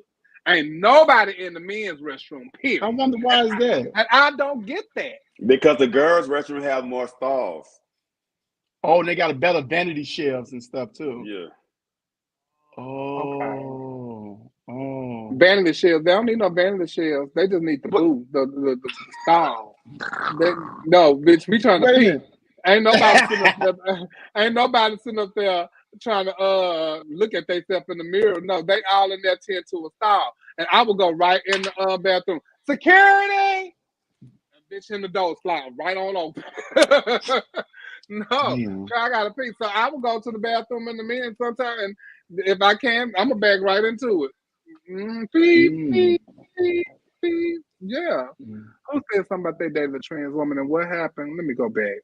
Ain't nobody in the men's restroom. Period. I wonder why is that? And I don't get that. Because the girls' restroom have more stalls. Oh, they got a better vanity shelves and stuff too. Yeah. Okay. Oh. Vanity shells. They don't need no vanity shells. They just need the But booth, the stall. No, bitch, we trying to wait a pee. minute. Ain't nobody sitting up there. Ain't nobody sitting up there trying to look at themselves in the mirror. No, they all in there tend to a stall. And I would go right in the bathroom. Security! And bitch in the door slide right on open. No, Damn. I gotta pee. So I would go to the bathroom in the mirror sometime, and if I can, I'm gonna back right into it. Beep, Mm. beep, beep, beep. Yeah. Mm. Who said something about they dated a trans woman and what happened? Let me go back.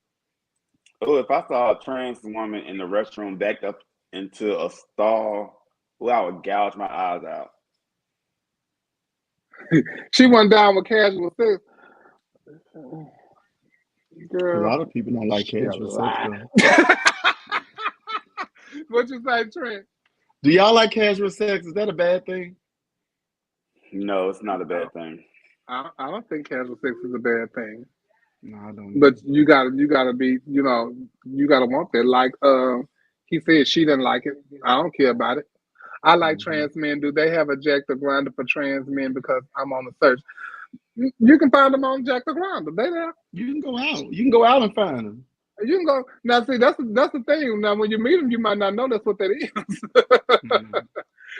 Oh, if I saw a trans woman in the restroom backed up into a stall, well, I would gouge my eyes out. She went down with casual sex. A Girl, lot of people don't like she a casual sex lie. though. What you say, Trent? Do y'all like casual sex? Is that a bad thing? No, it's not a No, bad thing. I don't think casual sex is a bad thing. No, I don't But either. you gotta be, you gotta want that. Like he said she didn't like it. I don't care about it. I like Hmm. trans men. Do they have a Jack the Grinder for trans men? Because I'm on the search. You can find them on Jack the Grinder. They there. You can go out. You can go out and find them. You can go now. See, that's the thing. Now, when you meet them, you might not know that's what that is. Mhm.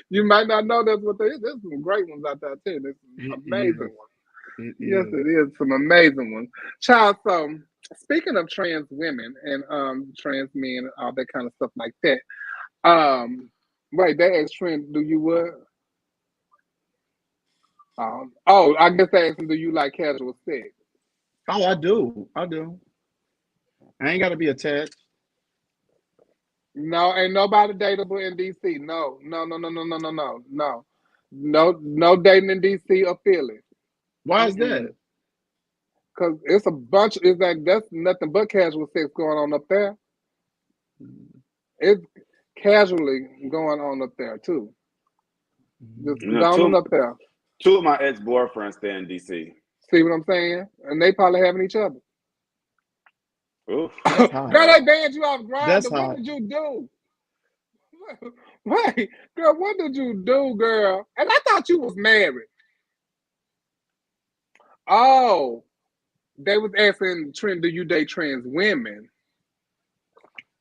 You might not know that's what that is. There's some great ones out there too. There's It some amazing is. ones. It Yes, is. it is some amazing ones. Child. So speaking of trans women and trans men and all that kind of stuff like that. Wait, they asked Trent, do you what? Oh, I guess they asked him, do you like casual sex? Oh, I do. I do. I ain't got to be attached. No, ain't nobody dateable in DC. No, no, no, no, no, no, no, no, no, no dating in DC or Philly. Why is Mm-mm. that? Cause it's a bunch. It's like that's nothing but casual sex going on up there. It's casually going on up there too. Just Mhm. You know, going on up there. two of my ex-boyfriends stay in DC. See what I'm saying? And they probably having each other. Oof. That's hot. Girl, they banned you off That's Grindr. What hot. did you do? Wait, girl, what did you do, girl? And I thought you was married. Oh, they was asking Trent, do you date trans women?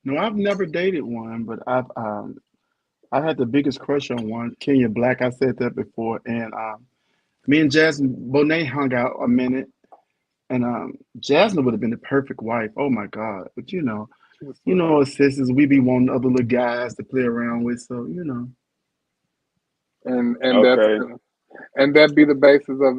No, I've never dated one, but I had the biggest crush on one, Kenya Black. I said that before, and me and Jasmine Bonet hung out a minute, and Jasmine would have been the perfect wife. Oh my God! But She was us sisters, we be wanting other little guys to play around with, so and that's Okay. and that be the basis of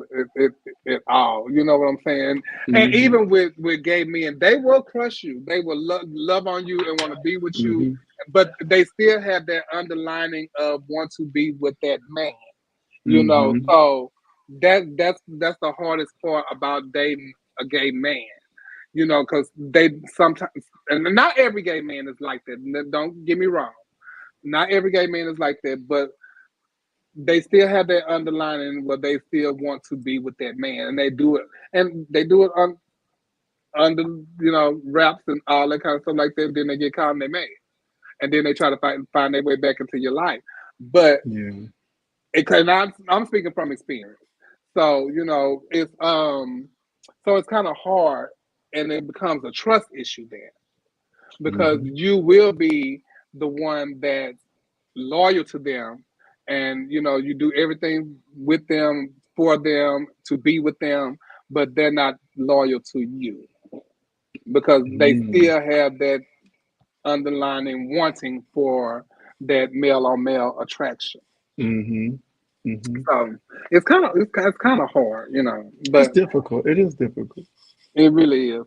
it all. You know what I'm saying? And Hmm. even with gay men, they will crush you. They will love on you and want to be with you, Hmm. but they still have that underlining of want to be with that man. Hmm. So that's the hardest part about dating a gay man. Because they sometimes, and not every gay man is like that. Don't get me wrong. Not every gay man is like that, but they still have that underlining where they still want to be with that man, and they do it under wraps and all that kind of stuff like that. Then they get caught and they mad, and then they try to find their way back into your life. But Yeah. I'm speaking from experience, so it's kind of hard, and it becomes a trust issue there because Hmm. you will be the one that's loyal to them, and you do everything with them for them to be with them, but they're not loyal to you because they Mm. still have that underlining wanting for that male on male attraction. Hmm. Hmm. So it's kind of hard, It's but difficult. It is difficult. it really is.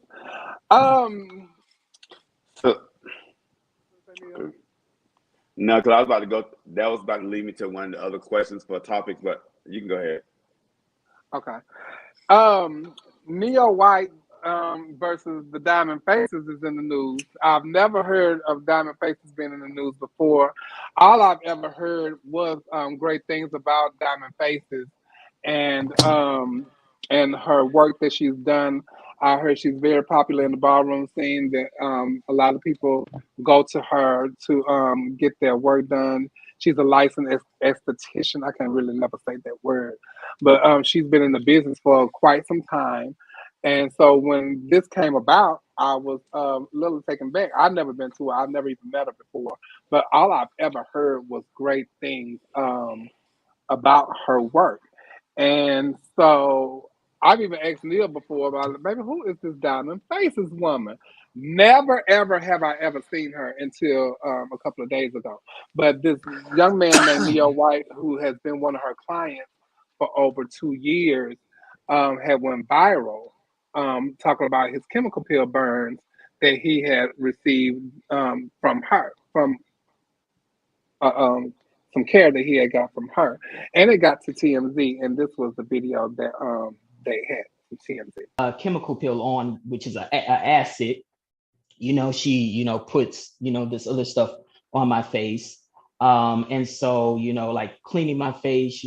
Um, So, no, because I was about to go. That was about to lead me to one of the other questions for topics, but you can go ahead. okay. Neo White versus the Diamond Faces is in the news. I've never heard of Diamond Faces being in the news before. All I've ever heard was great things about Diamond Faces and her work that she's done. I heard she's very popular in the ballroom scene. That a lot of people go to her to get their work done. She's a licensed esthetician. I can really never say that word, but she's been in the business for quite some time. And so when this came about, I was a little taken back. I've never been to her. I've never even met her before. But all I've ever heard was great things about her work. And so I've even asked Neil before about it, baby, who is this Diamond Faces woman? Never ever have I ever seen her until a couple of days ago. But this young man named Neil White, who has been one of her clients for over 2 years, had went viral, talking about his chemical peel burns that he had received from her, from uh, um, some care that he had got from her, and it got to TMZ, and this was the video that they had from TMZ. Chemical peel on, which is a acid. She, puts, this other stuff on my face. And so, like cleaning my face,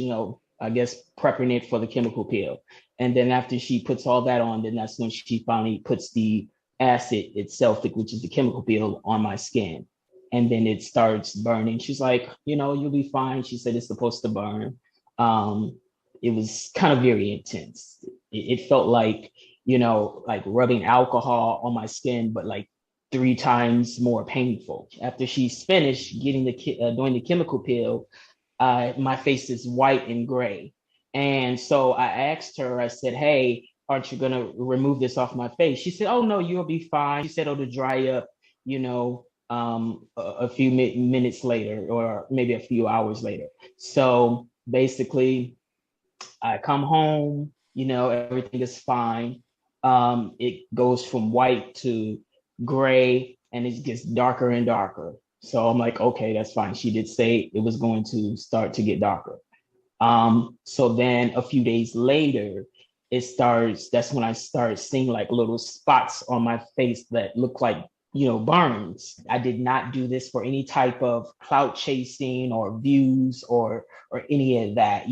I guess prepping it for the chemical peel. And then after she puts all that on, then that's when she finally puts the acid itself, which is the chemical peel, on my skin. And then it starts burning. She's like, you'll be fine. She said it's supposed to burn. It was kind of very intense. It felt like, like rubbing alcohol on my skin, but like 3 times more painful. After she's finished getting doing the chemical peel, my face is white and gray. And so I asked her, I said, hey, aren't you going to remove this off my face? She said, oh, no, you'll be fine. She said it'll dry up, a few minutes later, or maybe a few hours later. So basically, I come home, everything is fine. It goes from white to gray, and it gets darker and darker. So I'm like, okay, that's fine. She did say it was going to start to get darker. So then a few days later, that's when I start seeing like little spots on my face that look like, burns. I did not do this for any type of clout chasing or views or any of that,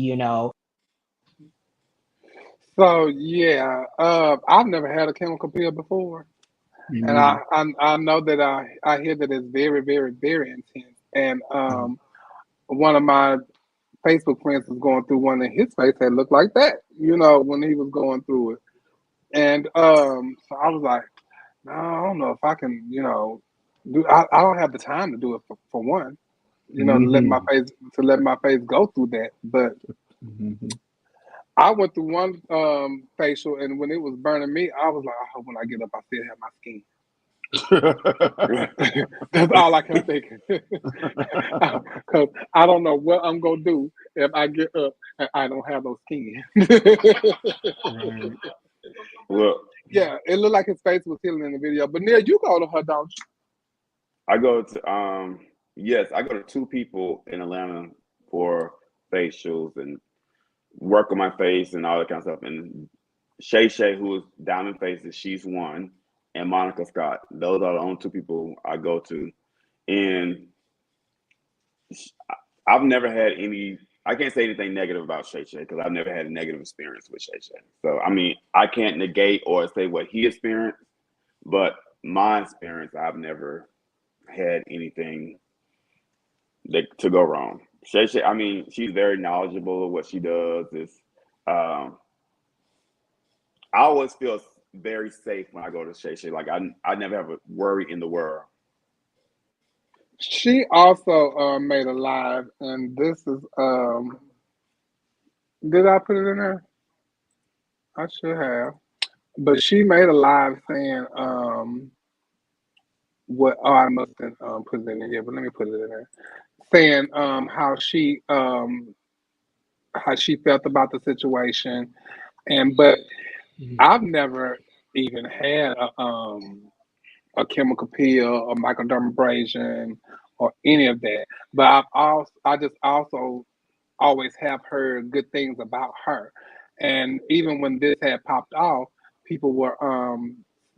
So yeah, I've never had a chemical peel before, and I know that I hear that it's very very very intense. And one of my Facebook friends was going through one, and his face had looked like that, when he was going through it. And so I was like, no, I don't know if I can, do. I don't have the time to do it for one, to let my face go through that. But I went through one facial, and when it was burning me, I was like, I hope when I get up, I still have my skin. That's all I kept thinking. Because I don't know what I'm gonna do if I get up and I don't have no skin. Well, yeah, it looked like his face was healing in the video. But Neil, you go to her, don't you? I go to yes, I go to 2 people in Atlanta for facials and work on my face and all that kind of stuff. And Shay Shay, who is Diamond Faces, she's one, and Monica Scott. Those are the only 2 people I go to. And I've never had any. I can't say anything negative about Shay Shay because I've never had a negative experience with Shay Shay. So I mean, I can't negate or say what he experienced, but my experience, I've never had anything to go wrong. Shay Shay, I mean, she's very knowledgeable of what she does. I always feel very safe when I go to Shay Shay. Like I never have a worry in the world. She also made a live, and this is did I put it in there? I should have. But she made a live saying what I must have put it in here, but let me put it in there. Saying how she felt about the situation, but I've never even had a chemical peel or microdermabrasion or any of that. But I just also always have heard good things about her. And even when this had popped off, people were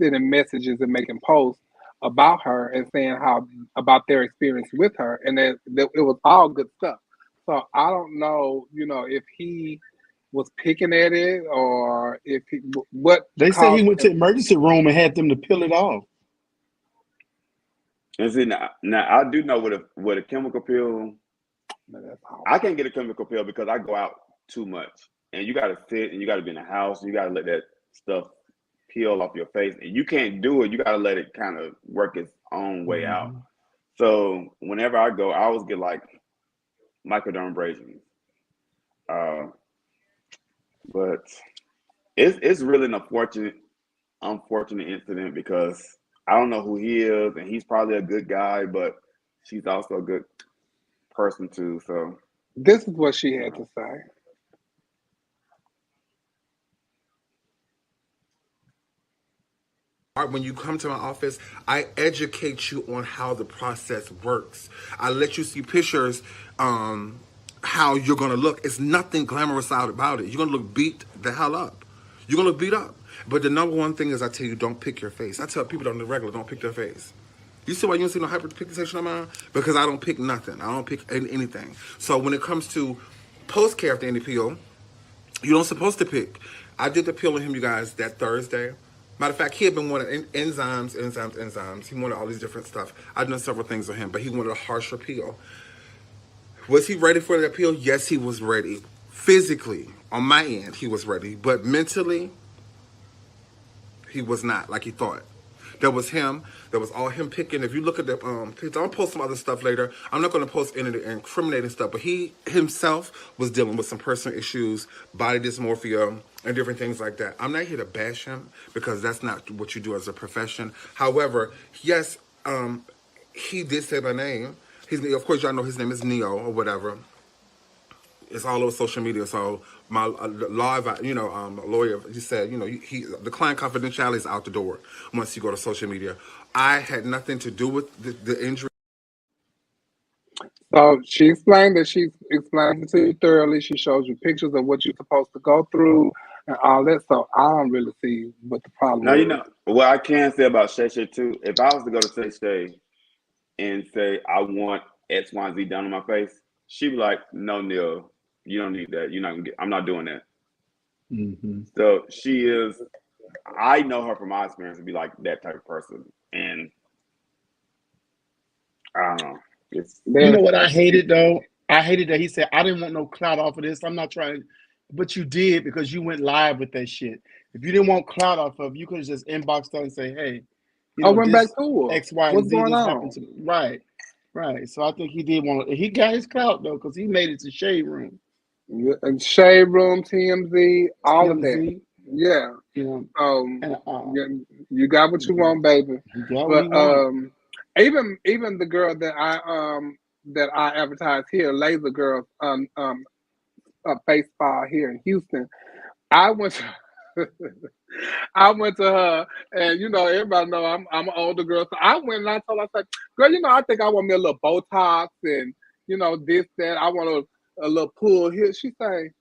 sending messages and making posts about her and saying how about their experience with her, and that it was all good stuff. So I don't know, if he was picking at it, or if he, what They say he caused went to the him. emergency room and had them to peel it off. And see, now I do know with a chemical peel, That's all. I can't get a chemical peel because I go out too much, and you got to sit and you got to be in the house. You got to let that stuff peel off your face, and you can't do it. You got to let it kind of work its own way out. Mm-hmm. So whenever I go, I always get like microdermabrasions. But it's really an unfortunate incident because I don't know who he is, and he's probably a good guy, but she's also a good person too. So This is what she had to say. When you come to my office, I educate you on how the process works. I let you see pictures, how you're gonna look. It's nothing glamorous out about it. You're gonna look beat the hell up. You're gonna look beat up. But the number one thing is I tell you, don't pick your face. I tell people on the regular, don't pick their face. You see why you don't see no hyperpigmentation on mine? Because I don't pick nothing. I don't pick anything. So when it comes to post-care after any peel, you don't supposed to pick. I did the peel on him, you guys, that Thursday. Matter of fact, he had been wanting enzymes. He wanted all these different stuff. I've done several things on him, but he wanted a harsher peel. Was he ready for that peel? Yes, he was ready. Physically, on my end, he was ready. But mentally, he was not like he thought. That was him. That was all him picking. If you look at the pictures, I'll post some other stuff later. I'm not going to post any incriminating stuff, but he himself was dealing with some personal issues, body dysmorphia, and different things like that. I'm not here to bash him because that's not what you do as a profession. However, yes, he did say my name. Of course, y'all know his name is Neo or whatever. It's all over social media. So my lawyer, he said, the client confidentiality is out the door once you go to social media. I had nothing to do with the injury. So she explained that she explained it to you thoroughly. She shows you pictures of what you're supposed to go through and all that. So I don't really see what the problem now, is. what I can say about Shay Shay too, if I was to go to Shay Shay and say I want X, Y, and Z done on my face, she'd be like, "No, Neil, you don't need that. You're not gonna get. I'm not doing that." Mm-hmm. So she is. I know her from my experience to be like that type of person, and I don't know. You know what I hated though? I hated that he said, I didn't want no clout off of this. I'm not trying, but you did because you went live with that shit. If you didn't want clout off of, you could have just inboxed her and say, hey, I went back this to her. X, Y, and What's Z going just on? happened to me. Right. So I think he did want to, he got his clout though, because he made it to Shade Room. And Shade Room, TMZ, all of that. Yeah. You got what you want, baby. But even the girl that I advertised here, Laser Girl, face spa here in Houston, I went to her, and everybody know I'm an older girl, so I went and I told her, I said, girl, I think I want me a little Botox and this, that. I want a little pull here. She say,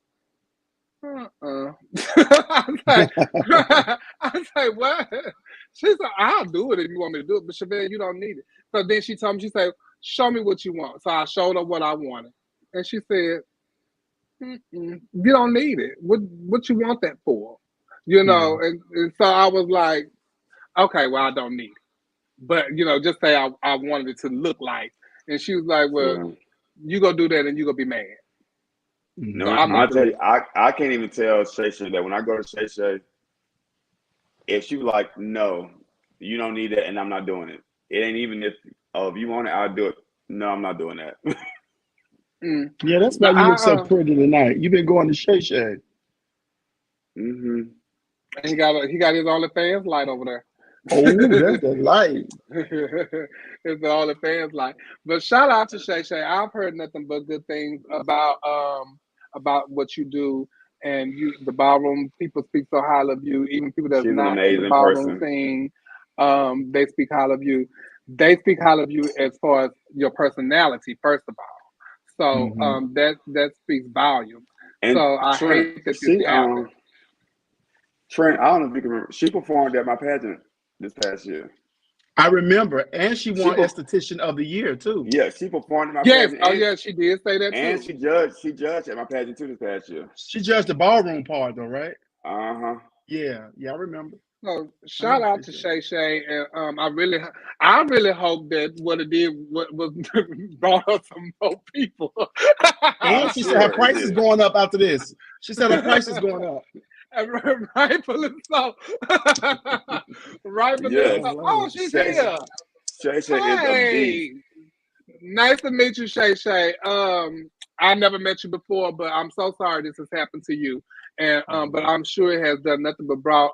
I say, what? She said, I'll do it if you want me to do it, but Chevelle, you don't need it. So then she told me, she said, show me what you want. So I showed her what I wanted. And she said, you don't need it. What you want that for? And so I was like, okay, well, I don't need it. But, just say I wanted it to look like. And she was like, well, you go do that and you gonna be mad. No, I'll tell you, I can't even tell Shay Shay that when I go to Shay Shay, if she was like, no, you don't need it and I'm not doing it. It ain't even if you want it, I'll do it. No, I'm not doing that. Yeah, that's why you look so pretty tonight. You've been going to Shay Shay. Mm-hmm. And he got his OnlyFans light over there. Oh, that's the light. It's the OnlyFans light. But shout out to Shay Shay. I've heard nothing but good things about what you do, and the ballroom. People speak so highly of you. Even people that's not in the ballroom scene, they speak highly of you. They speak highly of you as far as your personality, first of all. So that speaks volumes. And so I hate that this happened. Trent, I don't know if you can remember. She performed at my pageant this past year. I remember, and she won esthetician of the year too. Yeah, she performed in my Yes. pageant. Oh, yeah, she did say that And too. she judged at my pageant too this past year. She judged the ballroom part though, right? Uh-huh. Yeah, I rember. So shout out to Shay Shay, and I really hope that what it did was brought us some more people. And she said her price is going up after this. She said her price is going up. Rightfully so. Rightfully so. Oh, she's here. Shay Shay is a beast. Nice to meet you, Shay Shay. I never met you before, but I'm so sorry this has happened to you. And but I'm sure it has done nothing but brought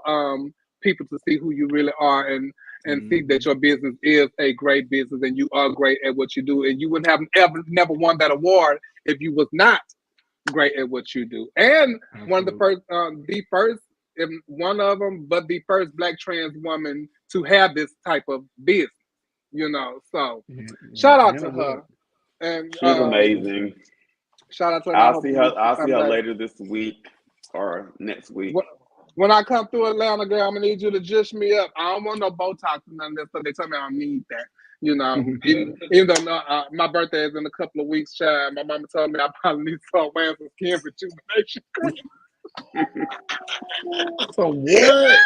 people to see who you really are and see that your business is a great business and you are great at what you do. And you wouldn't have never won that award if you was not great at what you do. And one of the first, if one of them, but the first Black trans woman to have this type of business, you know. So shout out to her. And she's amazing. Shout out to her. I'll see her later this week or next week. When I come through Atlanta, girl, I'm gonna need you to juice me up. I don't want no Botox or none of that stuff. They tell me I don't need that. You know, even though my birthday is in a couple of weeks, child. My mama told me I probably need to start wearing some skin rejuvenation cream. So what?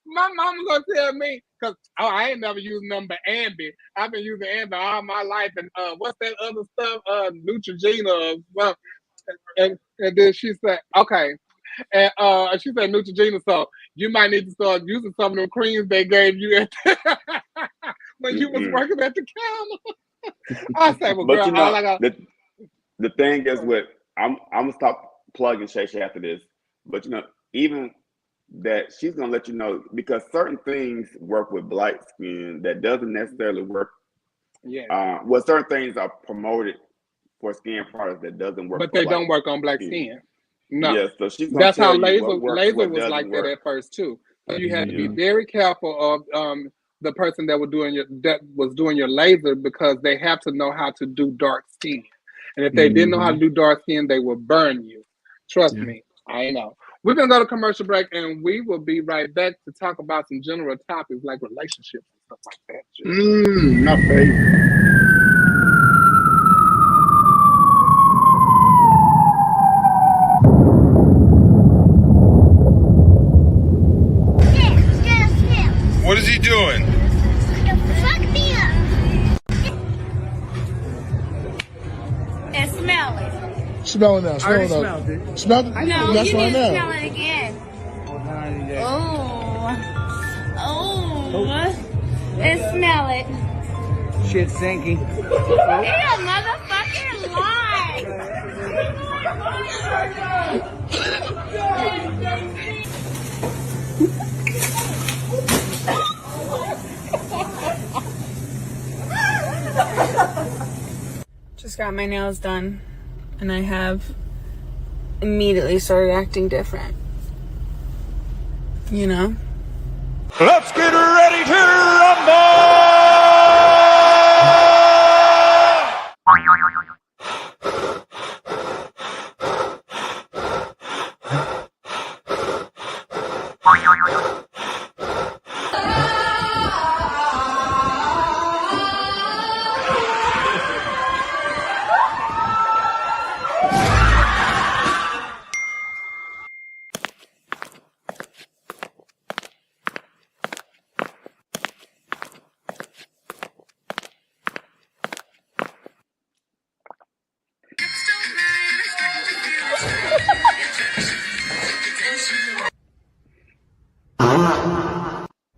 My mama gonna tell me because I ain't never used nothing but Ambi. I've been using Ambi all my life, and what's that other stuff? Neutrogena. Well, and then she said, okay, and she said Neutrogena. So you might need to start using some of them creams they gave you when you was working at the counter. I say, well, girl, you know, the thing is with I'm gonna stop plugging Shay Shay after this, but you know, even that she's gonna let you know because certain things work with Black skin that doesn't necessarily work. Yeah. Well, certain things are promoted for skin products that doesn't work, but they don't work on Black skin. No. Yeah, so she's gonna that's tell how you laser what was like work. that at first too. So you had to be very careful of the person that was doing your laser because they have to know how to do dark skin. And if they didn't know how to do dark skin, they will burn you. Trust me, I know. We're going to go to commercial break, and we will be right back to talk about some general topics like relationships and stuff like that. My favorite. What is he doing? Fuck me up. And smell it. Smell it now. Smell it now. Smell it. No, you need to smell it again. Oh. And smell it. Shit sinking. You're a motherfucking lie. Just got my nails done, and I have immediately started acting different. You know? Let's get ready to rumble!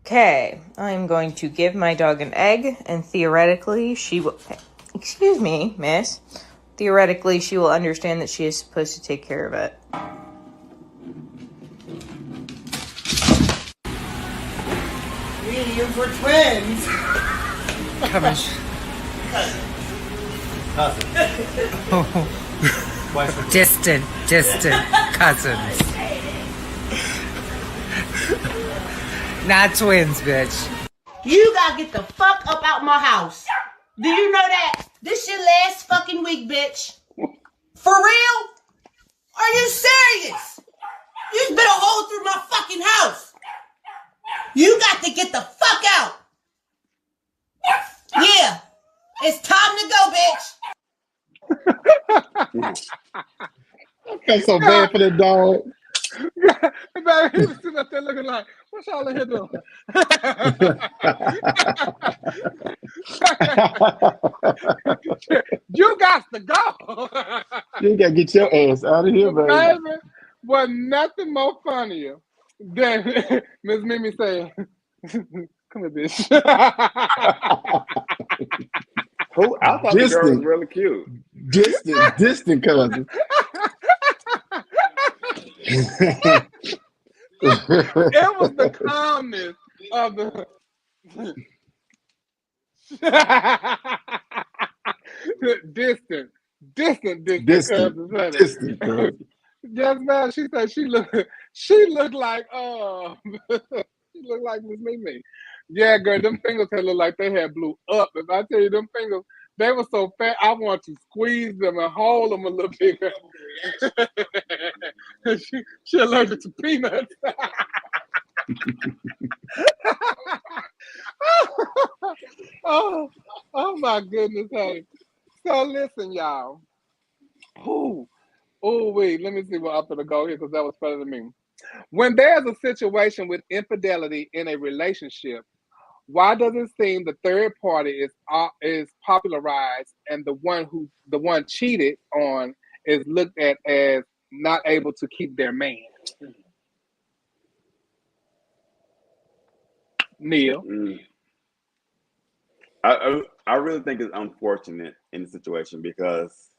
Okay, I'm going to give my dog an egg, and theoretically she will... Excuse me, miss. Theoretically, she will understand that she is supposed to take care of it. You for twins. Distant cousins. Not twins, bitch. You gotta get the fuck up out my house. Do you know that? This your last fucking week, bitch. For real? Are you serious? You better hold through my fucking house. You got to get the fuck out. Yeah. It's time to go, bitch. I felt so bad for the dog. Man, he was sitting up there looking like, what y'all in here doing? You got to go. You gotta get your ass out of here, baby. Baby, was nothing more funnier than Miss Mimi saying, come here, bitch. Who? I thought the girl was really cute. Distant cousin. It was the calmness of the distant cousin. Yes, man. She said she looked like she looked like Miss Mimi. Yeah, girl, them fingers had looked like they had blew up. If I tell you, them fingers, they were so fat, I want to squeeze them and hold them a little bigger. she allergic to peanuts. oh my goodness, honey. So listen, y'all. Wait, let me see what I'm gonna go here because that was better than me. When there's a situation with infidelity in a relationship, why does it seem the third party is popularized and the one cheated on is looked at as not able to keep their man? Neil. I really think it's unfortunate in the situation because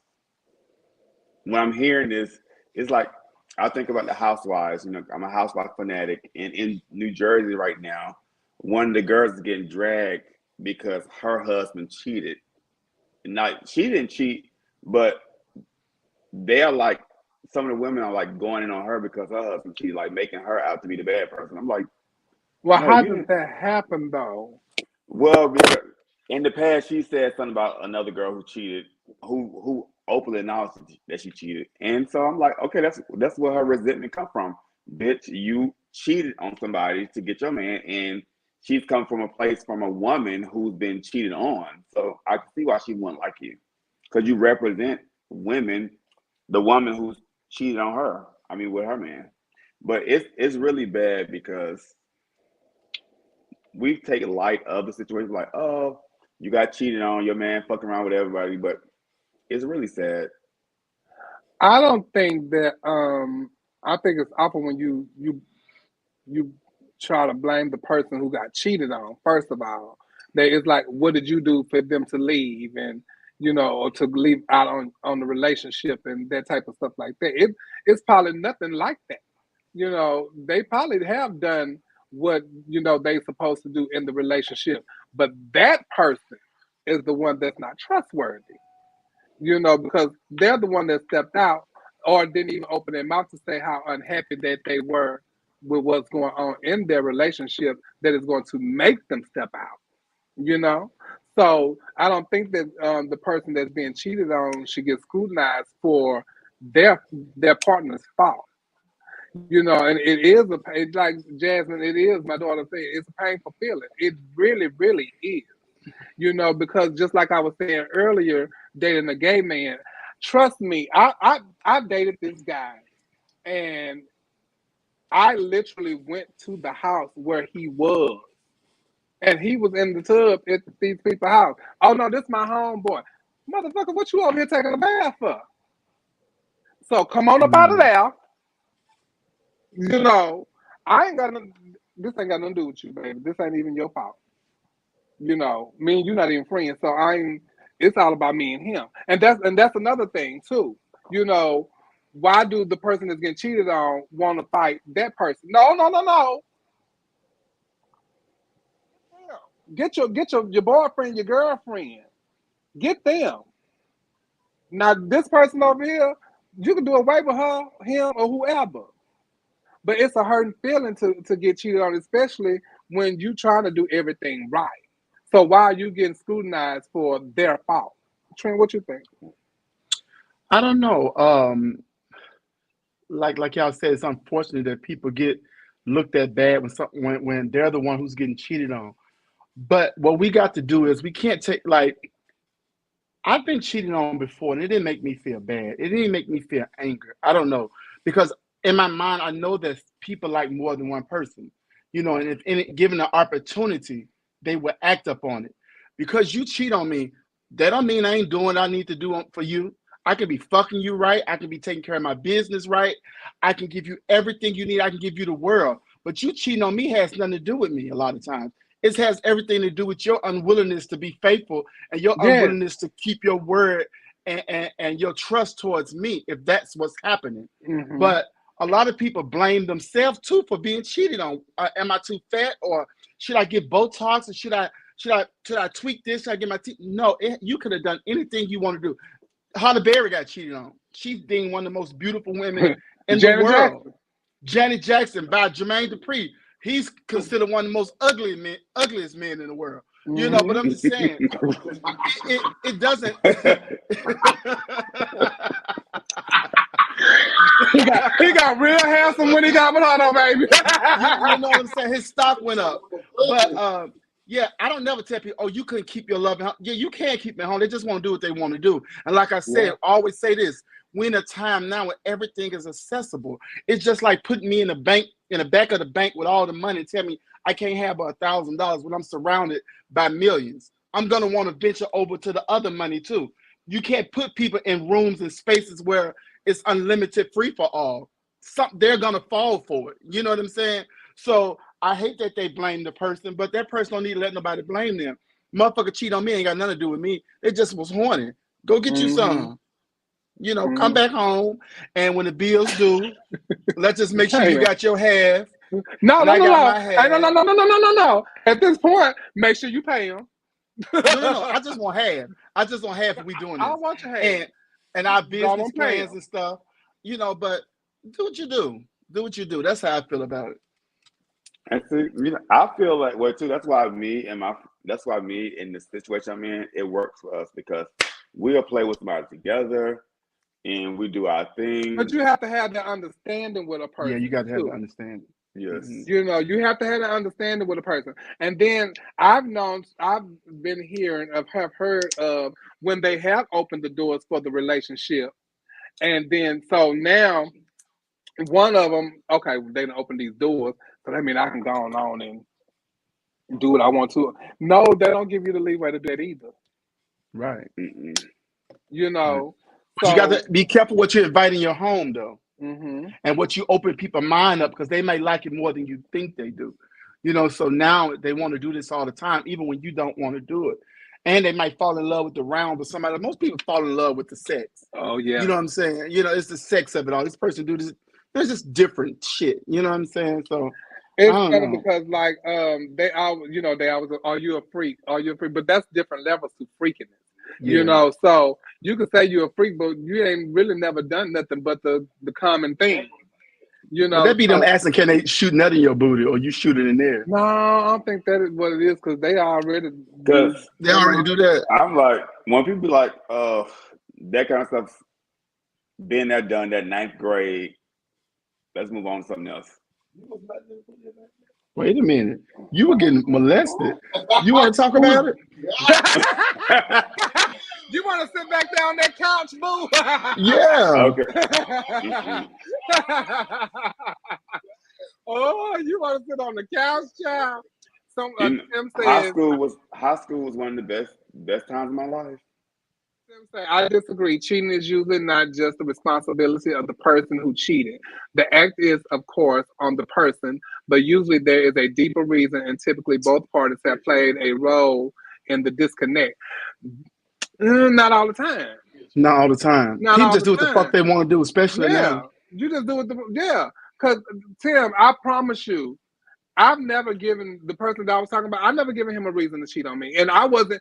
when I'm hearing this, it's like I think about the housewives. You know, I'm a housewife fanatic, and in New Jersey right now, one of the girls is getting dragged because her husband cheated. Not she didn't cheat, but they are like some of the women are like going in on her because her husband cheated, like making her out to be the bad person. I'm like, well, no, how does that happen though? Well, because in the past she said something about another girl who cheated, who openly announced that she cheated, and so I'm like, okay, that's where her resentment come from. Bitch, you cheated on somebody to get your man, and she's come from a place from a woman who's been cheated on. So I can see why she wouldn't like you, because you represent women, the woman who's cheated on her. I mean, with her man. But it's really bad because we take light of the situation, like, oh, you got cheated on, your man fucking around with everybody, but it's really sad. I don't think that. I think it's awful when you try to blame the person who got cheated on. First of all, it's like, what did you do for them to leave, and or to leave out on the relationship and that type of stuff like that. It's probably nothing like that. They probably have done what they supposed to do in the relationship, but that person is the one that's not trustworthy. Because they're the one that stepped out or didn't even open their mouth to say how unhappy that they were with what's going on in their relationship that is going to make them step out. So I don't think that the person that's being cheated on should get scrutinized for their partner's fault. And it is it's like Jasmine, it is, my daughter said, it's a painful feeling. It really, really is. Because just like I was saying earlier, dating a gay man, trust me, I dated this guy, and I literally went to the house where he was, and he was in the tub at these people's house. Oh no, this my homeboy. Motherfucker, what you over here taking a bath for? So come on up out of there. I ain't got this ain't got nothing to do with you, baby. This ain't even your fault. Me and you not even friends, so it's all about me and him. And that's another thing too. Why do the person that's getting cheated on want to fight that person? No. Get your boyfriend, your girlfriend. Get them. Now this person over here, you can do away with her, him, or whoever. But it's a hurting feeling to get cheated on, especially when you trying to do everything right. So why are you getting scrutinized for their fault? Trent, what you think? I don't know. Like y'all said, it's unfortunate that people get look that bad when they're the one who's getting cheated on. But what we got to do is we can't take like I've been cheated on before, and it didn't make me feel bad. It didn't make me feel anger. I don't know because in my mind I know that people like more than one person, and if given the opportunity, they will act up on it. Because you cheat on me, that don't mean I ain't doing what I need to do for you. I can be fucking you right. I can be taking care of my business right. I can give you everything you need. I can give you the world. But you cheating on me has nothing to do with me a lot of times. It has everything to do with your unwillingness to be faithful and your unwillingness to keep your word and your trust towards me, if that's what's happening. Mhm. But a lot of people blame themselves too for being cheated on. Am I too fat, or should I get Botox, or should I tweak this? Should I get my teeth? No, you could have done anything you want to do. Halle Berry got cheated on. She's being one of the most beautiful women in the world. Janet Jackson by Jermaine Dupri. He's considered one of the most ugliest men in the world. But I'm just saying, it doesn't. he got real handsome when he got Milano, baby. You know what I'm saying? His stock went up. But yeah, I don't never tell people, oh, you couldn't keep your love at home. Yeah, you can keep it at home. They just want to do what they want to do. And like I said, I always say this: we're in a time now where everything is accessible. It's just like putting me in the back of the bank with all the money and tell me I can't have $1,000 when I'm surrounded by millions. I'm gonna want to venture over to the other money too. You can't put people in rooms and spaces where it's unlimited free for all. They're gonna fall for it. You know what I'm saying? So I hate that they blame the person, but that person don't need to let nobody blame them. Motherfucker cheat on me ain't got nothing to do with me. It just was horny. Go get you some. Come back home, and when the bills due, let's just make sure you got your half. No. Hey, No. At this point, make sure you pay them. No. I just want half. I just want half if we doing this. I want your half. And our business plans and stuff. But do what you do. Do what you do. That's how I feel about it. And see, I feel like too. That's why me in the situation I'm in, it works for us because we'll play with somebody together and we do our thing. But you have to have that understanding with a person. Yeah, you got to have the understanding. Yes. You have to have that understanding with a person. And then I've been hearing have heard of when they have opened the doors for the relationship. And then so now one of them, okay, they done opened these doors. So that means I can go on and do what I want to. No, they don't give you the leeway to do that either. Right. So you got to be careful what you invite in your home, though, and what you open people's mind up, because they may like it more than you think they do. So now they want to do this all the time, even when you don't want to do it. And they might fall in love with the round with somebody. Most people fall in love with the sex. Oh, yeah. You know what I'm saying? It's the sex of it all. This person do this. There's just different shit. You know what I'm saying? So it's funny because like they always are you a freak? Are you a freak? But that's different levels to freakiness. Yeah. So you could say you're a freak, but you ain't really never done nothing but the common thing. That be them asking, can they shoot nut in your booty or you shoot it in there? No, I don't think that is what it is because they already do that. I'm like, when people be like, that kind of stuff, been there, done that, 9th grade. Let's move on to something else. Wait a minute. You were getting molested. You want to talk about it? You want to sit back down that couch, boo? Yeah. Okay. Oh, you want to sit on the couch, child? High school was one of the best times of my life. I disagree. Cheating is usually not just the responsibility of the person who cheated. The act is, of course, on the person, but usually there is a deeper reason, and typically both parties have played a role in the disconnect. Not all the time. Not all the time. People just do what the fuck they want to do, especially now. You just do what because Tim, I promise you, I've never given the person that I was talking about, I never given him a reason to cheat on me. And I wasn't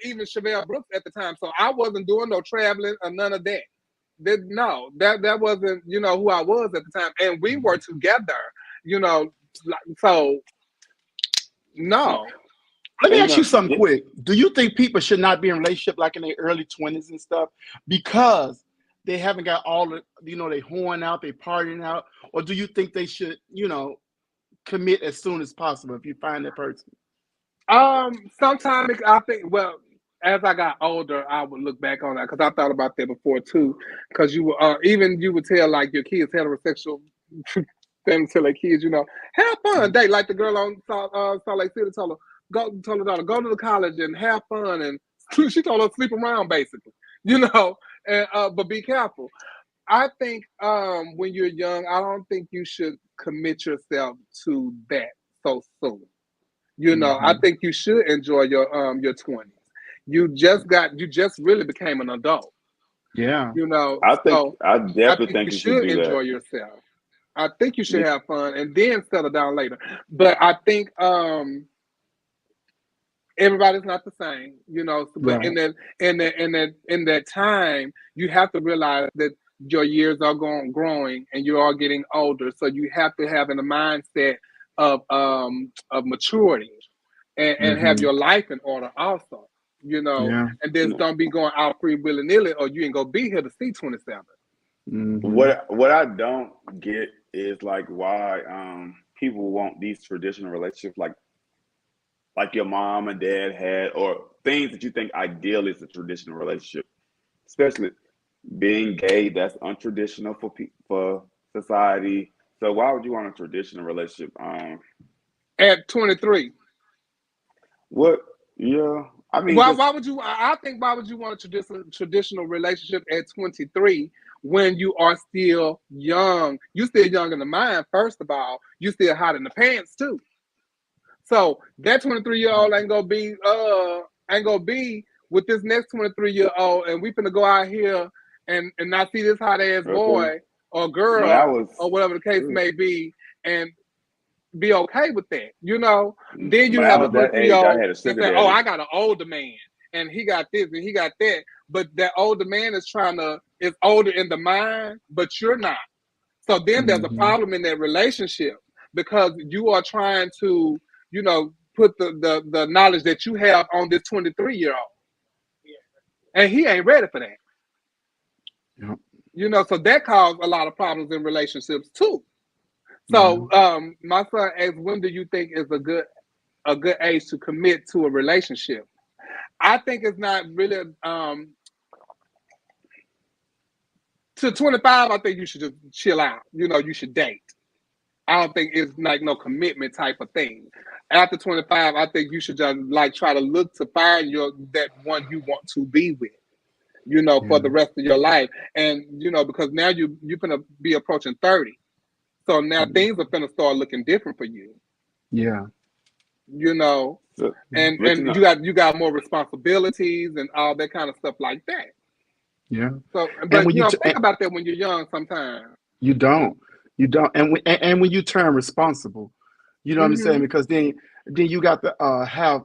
even Chevelle Brooks at the time. So I wasn't doing no traveling or none of that. That wasn't, who I was at the time. And we were together, so no. Let me ask you something quick. Do you think people should not be in a relationship like in their early 20s and stuff because they haven't got all the, they horn out, they partying out? Or do you think they should, commit as soon as possible if you find that person? Sometimes I think. Well, as I got older, I would look back on that because I thought about that before too. Because you even you would tell like your kids heterosexual them tell their kids, have fun. They like the girl on Salt Lake City told her daughter go to the college and have fun, and she told her sleep around basically, and but be careful. I think when you're young, I don't think you should commit yourself to that so soon. I think you should enjoy your 20s. You just really became an adult. Yeah. I I definitely think think you you should should do enjoy that. yourself. I think you should have fun and then settle down later. But I think everybody's not the same, but Right. in that time, you have to realize that your years are growing and you are getting older. So you have to have in a mindset of maturity and have your life in order also, Yeah. and then don't be going out free willy nilly or you ain't gonna be here to see 27. What I don't get is like why people want these traditional relationships like your mom and dad had, or things that you think ideal is a traditional relationship, especially being gay. That's untraditional for society. So why would you want a traditional relationship? At 23. What? Yeah, I mean, Why would you? I think why would you want a traditional relationship at 23 when you are still young? You still young in the mind. First of all, you still hot in the pants too. So that 23-year-old ain't gonna be with this next 23-year-old, and we finna go out here and not see this hot ass okay. boy or When I girl was, or whatever the case may be, and be okay with that, Then you when I have a was that age, I 23-year-old had a and sugar say, "Oh, daddy. I got an older man, and he got this and he got that." But that older man is older in the mind, but you're not. So then there's a problem in that relationship because you are trying to, put the knowledge that you have on this 23-year-old, and he ain't ready for that. Yep. So that caused a lot of problems in relationships too. Yeah. So my son asked, when do you think is a good age to commit to a relationship? I think it's not really to 25. I think you should just chill out. You should date. I don't think it's like no commitment type of thing. After 25, I think you should just like try to look to find that one you want to be with, for the rest of your life. And because now you're gonna be approaching 30. So now things are gonna start looking different for you. Yeah. So, And but you got more responsibilities and all that kind of stuff like that. Yeah. So, And but when think about that when you're young. Sometimes you don't, and when you turn responsible, you know what I'm saying? Because then you got to have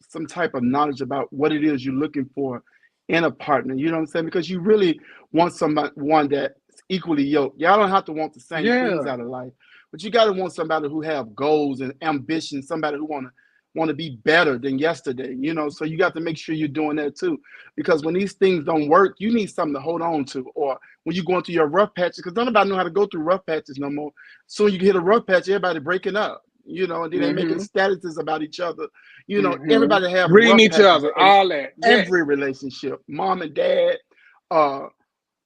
some type of knowledge about what it is you're looking for in a partner. You know what I'm saying? Because you really want one that's equally yoked. Y'all don't have to want the same things out of life, but you got to want somebody who have goals and ambitions, somebody who want to be better than yesterday. So you got to make sure you're doing that too, because when these things don't work, you need something to hold on to, or when you're going through your rough patches, because nobody know how to go through rough patches no more. So you hit a rough patch, everybody breaking up, and then they making statuses about each other. Everybody have reading rough each patches other, in all that. every relationship, mom and dad,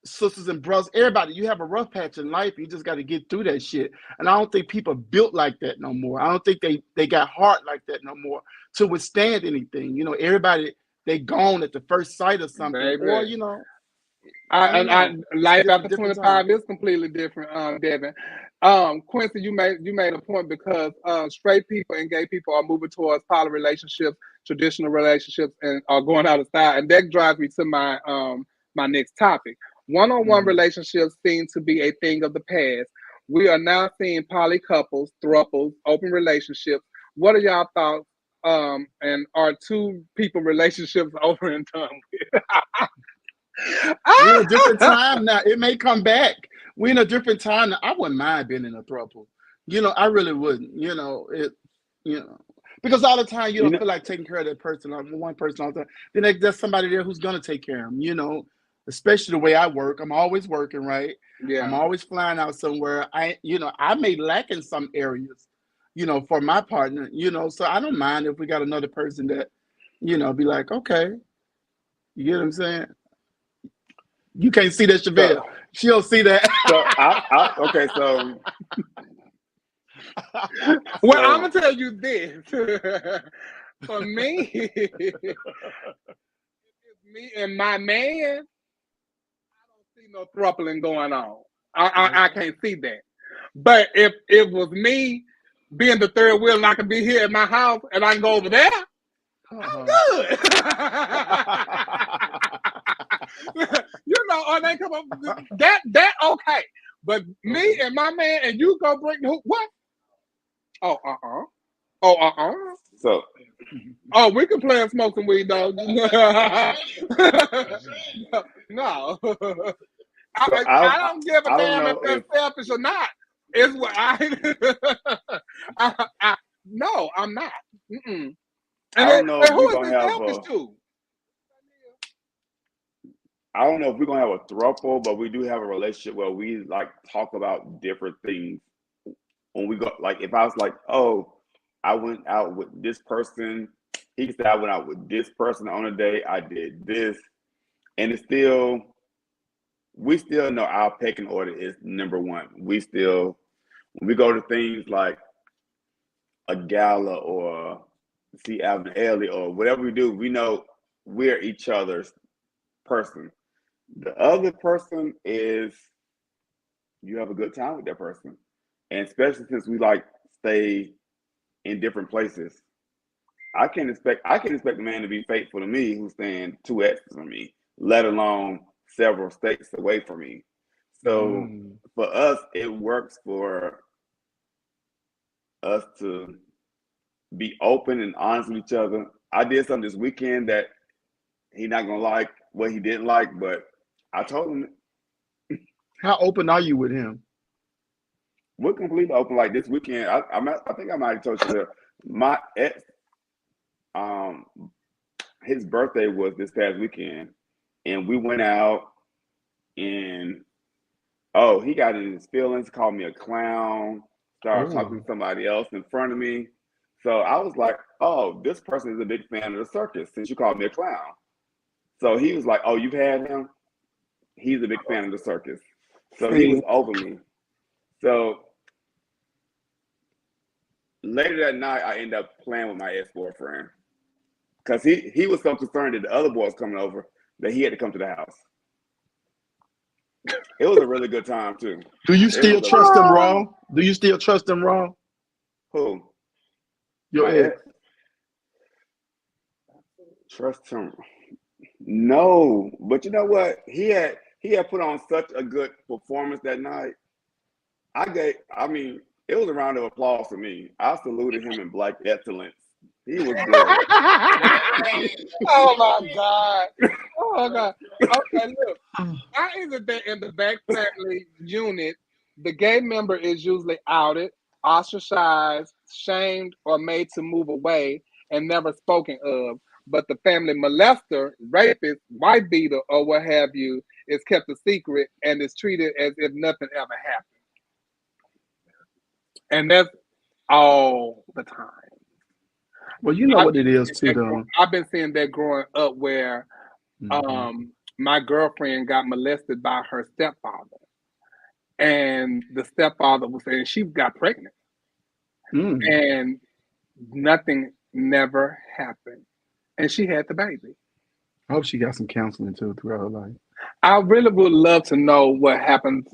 sisters and brothers, everybody. You have a rough patch in life. You just got to get through that shit. And I don't think people are built like that no more. I don't think they got heart like that no more to withstand anything. Everybody, they gone at the first sight of something, Baby. or life after 25 time. is completely different, Devin. Quincy, you made a point because straight people and gay people are moving towards poly relationships, traditional relationships, and are going out of style. And that drives me to my my next topic. One-on-one relationships seem to be a thing of the past. We are now seeing poly couples, thruples, open relationships. What are y'all thoughts? And are two people relationships over and done with? We're in a different time now. It may come back. We're in a different time now. I wouldn't mind being in a throuple. I really wouldn't. Because all the time you don't feel like taking care of that person, like one person all the time. Then there's somebody there who's gonna take care of them. Especially the way I work. I'm always working, right? Yeah. I'm always flying out somewhere. I may lack in some areas, for my partner, so I don't mind if we got another person that, be like, okay, you get what I'm saying? You can't see that, Chevelle. She don't see that. Okay, so. Well, I'm gonna tell you this. For me, me and my man, I don't see no thruppling going on. I can't see that. But if it was me being the third wheel and I can be here at my house and I can go over there, I'm good. Or they come up that okay. But me and my man and you go bring what? Oh, So. Oh, we can play and smoke some weed, dog. No. I don't give a damn if they're selfish or not. It's what no, I'm not. Mm-mm. I don't know if who we're is gonna this have selfish to? I don't know if we're gonna have a throuple, but we do have a relationship where we like talk about different things. When we go, like, if I was like, oh, I went out with this person, he said I went out with this person on a day, I did this, and we still know our pecking order is number one. When we go to things like a gala or see Alvin Ailey or whatever we do, we know we're each other's person. The other person is you have a good time with that person. And especially since we like stay in different places. I can expect a man to be faithful to me who's staying 2 exits from me, let alone several states away from me. So for us, it works for us to be open and honest with each other. I did something this weekend that he's not gonna like what he didn't like, but I told him. How open are you with him? We're completely open. Like this weekend, I think I might have told you that my ex, his birthday was this past weekend, and we went out, and he got in his feelings, called me a clown, started talking to somebody else in front of me. So I was like, oh, this person is a big fan of the circus since you called me a clown. So he was like, oh, you've had him? He's a big fan of the circus. So he was over me. So later that night, I ended up playing with my ex-boyfriend because he was so concerned that the other boys coming over that he had to come to the house. It was a really good time too. Do you still trust him raw? Do you still trust him raw? Who? Your ex. Trust him. No, but you know what? He had put on such a good performance that night. It was a round of applause for me. I saluted him in black excellence. He was good. Oh my God. Okay, look. Why is it that in the Black family unit, the gay member is usually outed, ostracized, shamed, or made to move away and never spoken of, but the family molester, rapist, wife beater, or what have you, is kept a secret and is treated as if nothing ever happened? And that's all the time. Well, you know what it is too, though. I've been seeing that growing up where my girlfriend got molested by her stepfather. And the stepfather was saying she got pregnant. And nothing never happened. And she had the baby. I hope she got some counseling too throughout her life. I really would love to know what happened,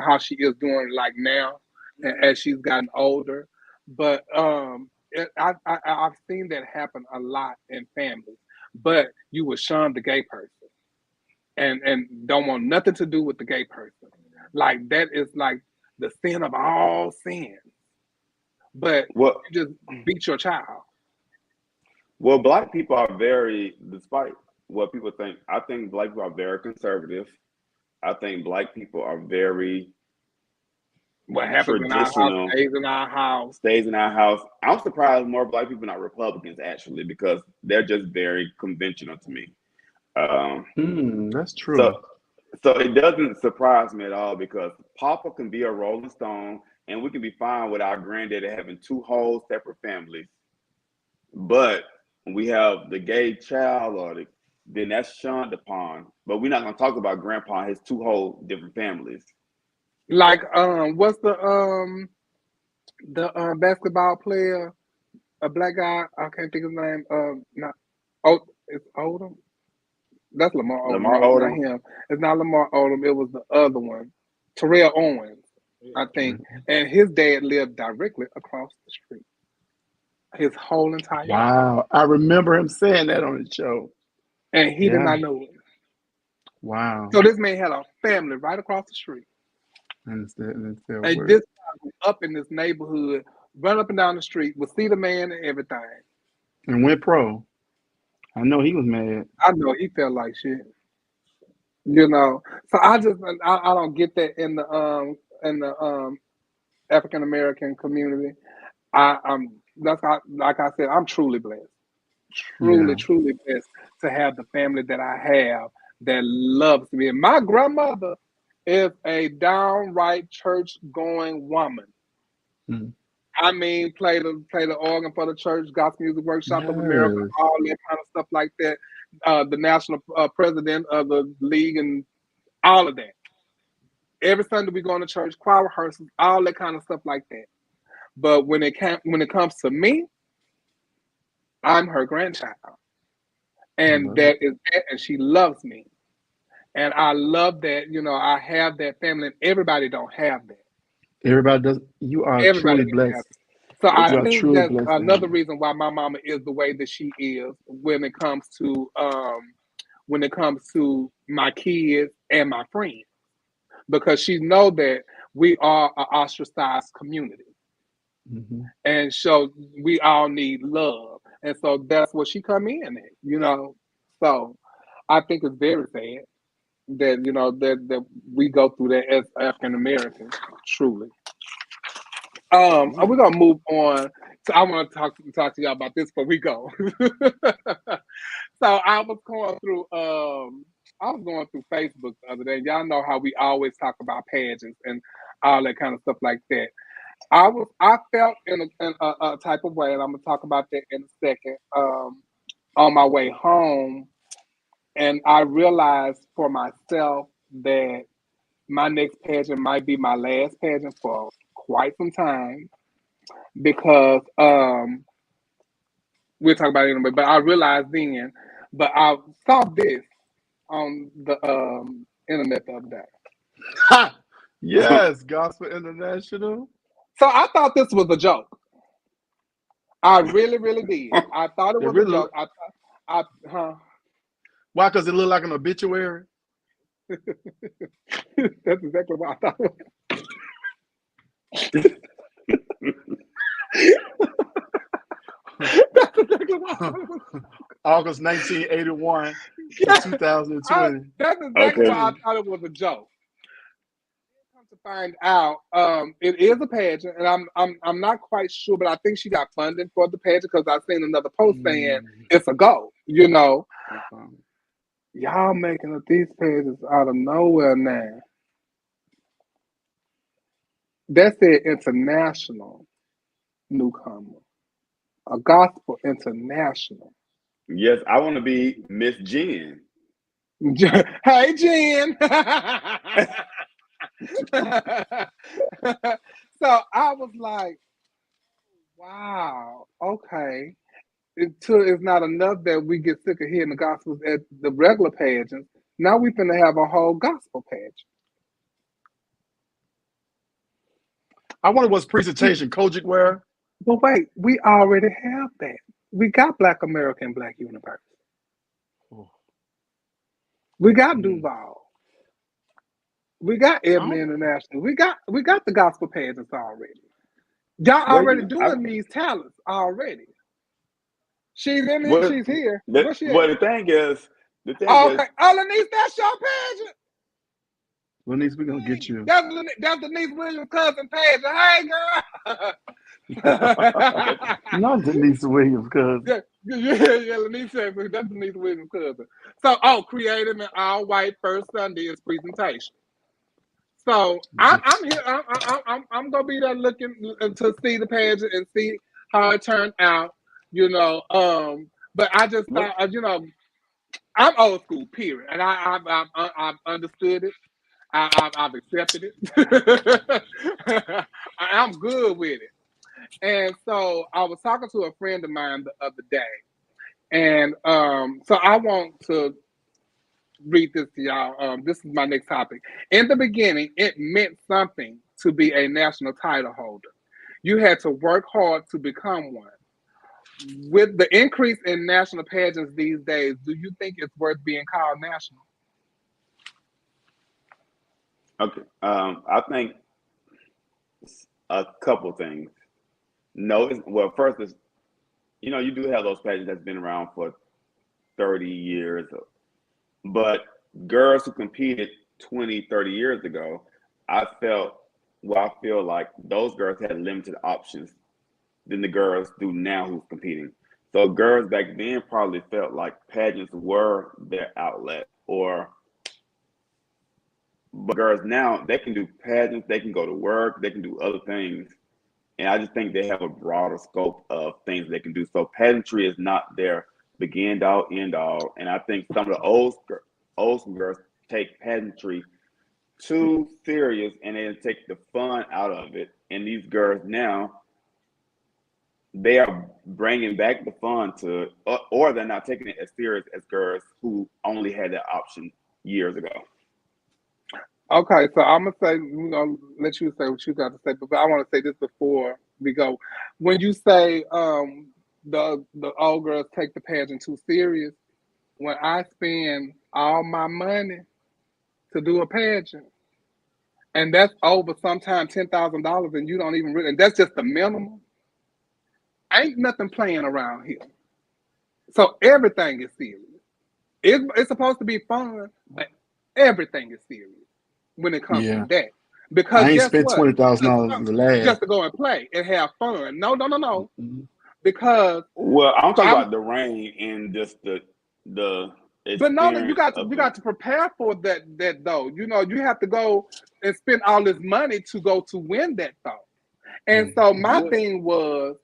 how she is doing like now as she's gotten older. But I've seen that happen a lot in families. But you will shun the gay person and don't want nothing to do with the gay person. Like that is like the sin of all sins. But you just beat your child. Well, Black people are despite what people think, I think Black people are very conservative. I think Black people are very what happens in our house stays in our house. Stays in our house. I'm surprised more Black people are not Republicans, actually, because they're just very conventional to me. That's true. So it doesn't surprise me at all because Papa can be a Rolling Stone. and we can be fine with our granddaddy having two whole separate families. But when we have the gay child, then that's shunned upon. But we're not gonna talk about grandpa and his two whole different families. Like, what's the basketball player, a black guy? I can't think of his name. Not it's Odom. That's Lamar Odom. Lamar No, not Odom. him. It's not Lamar Odom. It was the other one, Terrell Owens, I think. And his dad lived directly across the street. His whole entire life. Wow. I remember him saying that on the show. And he did not know it. Wow. So this man had a family right across the street. And this guy was up in this neighborhood, run up and down the street, would see the man and everything. And went pro. I know he was mad. I know he felt like shit. You know. So I don't get that in the African American community. Like I said, I'm truly blessed. Truly blessed to have the family that I have that loves me. And my grandmother is a downright church-going woman. Mm. I mean, play the organ for the church, Gospel Music Workshop of America, all that kind of stuff like that. The national president of the league and all of that. Every Sunday we go to church, choir rehearsals, all that kind of stuff like that. But when it comes to me, I'm her grandchild, and that is that, and she loves me, and I love that. You know, I have that family, and everybody don't have that. Everybody does. You are truly blessed. So I think that's another reason why my mama is the way that she is when it comes to my kids and my friends, because she know that we are an ostracized community. Mm-hmm. And so we all need love. And so that's what she come in at, you know. So I think it's very sad that, you know, that we go through that as African Americans, truly. We're gonna move on. So I want to talk to y'all about this before we go. So I was going through Facebook the other day. Y'all know how we always talk about pageants and all that kind of stuff like that. I felt in a type of way, and I'm gonna talk about that in a second. On my way home, and I realized for myself that my next pageant might be my last pageant for quite some time, because we'll talk about it anyway. But I realized then, but I saw this on the internet the other day. Yes, Gospel International. So I thought this was a joke. I really, really did. I thought it was a joke. Why? Because it looked like an obituary? That's exactly what I thought. That's exactly what I thought. August 1981 to 2020. That's exactly why I thought it was a joke. To find out, it is a pageant, and I'm not quite sure, but I think she got funding for the pageant, because I've seen another post saying it's a go. You know, y'all making up these pageants out of nowhere now. That's an international newcomer, a gospel international. Yes, I want to be Miss Jen. Hey, Jen. So I was like, wow, okay. It's not enough that we get sick of hearing the gospels at the regular pageants. Now we finna have a whole gospel pageant. I wonder what's presentation Kojic wear. But wait, we already have that. We got Black American Black Universe. We got Duval. We got Ebony International. We got the gospel pageants already. Y'all already doing these talents already. She's in it. She's here. Where's she at? Well, the thing is, okay. Oh, Lanice, that's your pageant. Lanice, we're gonna get you. That's Denise Williams' cousin pageant. Hey, girl. Not Denise Williams' cousin. Yeah, Lanice said that's Denise Williams' cousin. So, creative and all white first Sunday is presentation. So I'm here. I'm gonna be there looking to see the pageant and see how it turned out. You know, but I just What? thought, I'm old school, period, and I've understood it. I've accepted it. I'm good with it. And so I was talking to a friend of mine the other day, and so I want to read this to y'all. This is my next topic. In the beginning, it meant something to be a national title holder. You had to work hard to become one. With the increase in national pageants these days, do you think it's worth being called national? Okay. I think a couple things. No, well, first is you do have those pageants that's been around for 30 years, but girls who competed 20, 30 years ago, I feel like those girls had limited options than the girls do now who's competing. So girls back then probably felt like pageants were their outlet, but girls now they can do pageants, they can go to work, they can do other things, and I just think they have a broader scope of things they can do. So pageantry is not their begin all end all, and I think some of the old school girls take pageantry too serious and then take the fun out of it. And these girls now, they are bringing back the fun to it, or they're not taking it as serious as girls who only had that option years ago. Okay, so I'm gonna say, let you say what you got to say, but I want to say this before we go. When you say the old girls take the pageant too serious, when I spend all my money to do a pageant, and that's over sometimes $10,000, and you don't even really, and that's just the minimum. Ain't nothing playing around here. So everything is serious. It's supposed to be fun, but everything is serious when it comes to Yeah. that. Because I ain't guess spent what? $20,000 to laugh. Just to go and play and have fun. No. Because Well, I'm talking I'm about the rain and just the but no, you experience got of it. to prepare for that though. You have to go and spend all this money to go to win that though. And so my What? thing was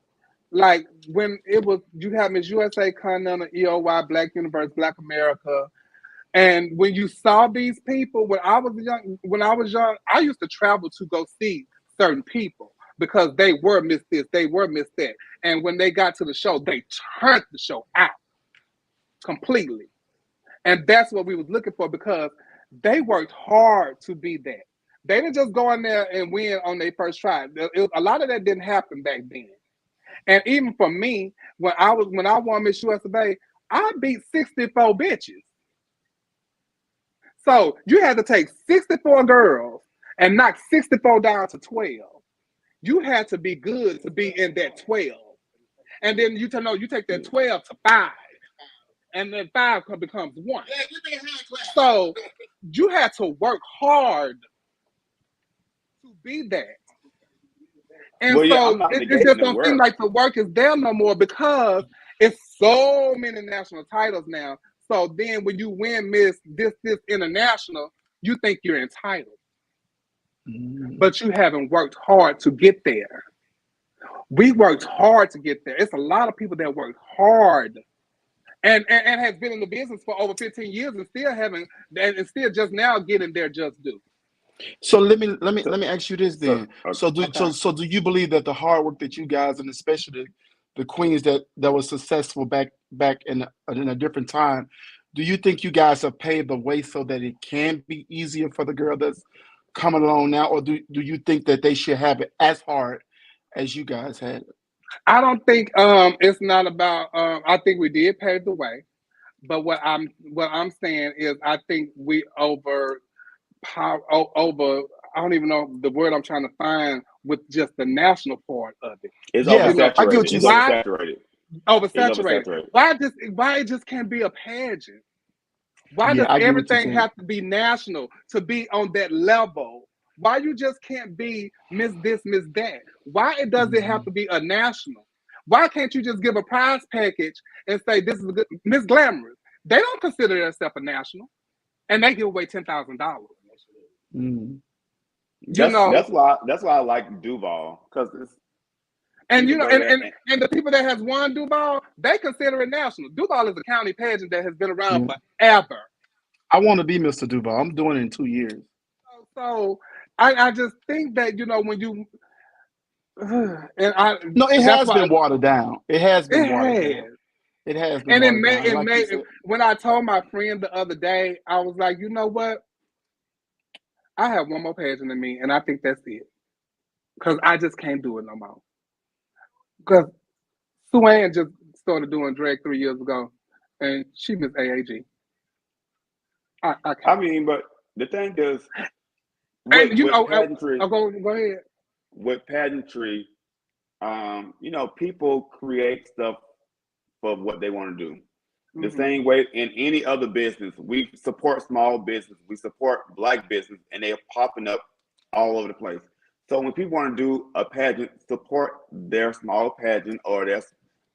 like when it was you have Miss USA, Continental, EOY, Black Universe, Black America. And when you saw these people, when I was young, I used to travel to go see certain people because they were Miss this, they were Miss that. And when they got to the show, they turned the show out completely. And that's what we was looking for because they worked hard to be that. They didn't just go in there and win on their first try. A lot of that didn't happen back then. And even for me, when I won Miss USA, I beat 64 bitches. So you had to take 64 girls and knock 64 down to 12. You had to be good to be in that 12. And then you take that 12 to 5. And then 5 becomes 1. So you had to work hard to be that. And Well, yeah, I'm so not it just negating the don't seem work. like the work is there no more because it's so many national titles now. So then when you win Miss this international, you think you're entitled. But you haven't worked hard to get there. We worked hard to get there. It's a lot of people that worked hard and has been in the business for over 15 years and still just now getting their just due. So let me ask you this then. Okay. So do you believe that the hard work that you guys and especially the queens that were successful back in a different time, do you think you guys have paved the way so that it can be easier for the girl that's coming along now, or do you think that they should have it as hard as you guys had it? I don't think it's not about I think we did pave the way, but what I'm saying is I think we over I don't even know the word I'm trying to find with just the national part of it. It's I get oversaturated. what you It's saying. oversaturated. It's Oversaturated. oversaturated. Why it just can't be a pageant? Why Yeah, does I get what you're everything saying. have to be national to be on that level? Why you just can't be Miss this, Miss that? Why does it have to be a national? Why can't you just give a prize package and say this is a good Miss Glamorous? They don't consider themselves a national, and they give away $10,000. Mm. That's why I like Duval, because it's and people you know, go there and the people that has won Duval, they consider it national. Duval is a county pageant that has been around Yeah. forever. I want to be Mr. Duval. I'm doing it in 2 years. So I just think that, you know, when you No, it that's has why been watered down. It has been it watered has. down. It has been And watered down. it Like you made said, when I told my friend the other day, I was like, you know what? I have one more pageant in me, and I think that's it. Because I just can't do it no more. Because Sue Ann just started doing drag 3 years ago, and she missed AAG. I can't. I mean, but the thing is, And you with know, pageantry, go ahead. with pageantry, you know, people create stuff for what they want to do. The same way in any other business, we support small business, we support Black business, and they're popping up all over the place. So when people want to do a pageant, support their small pageant or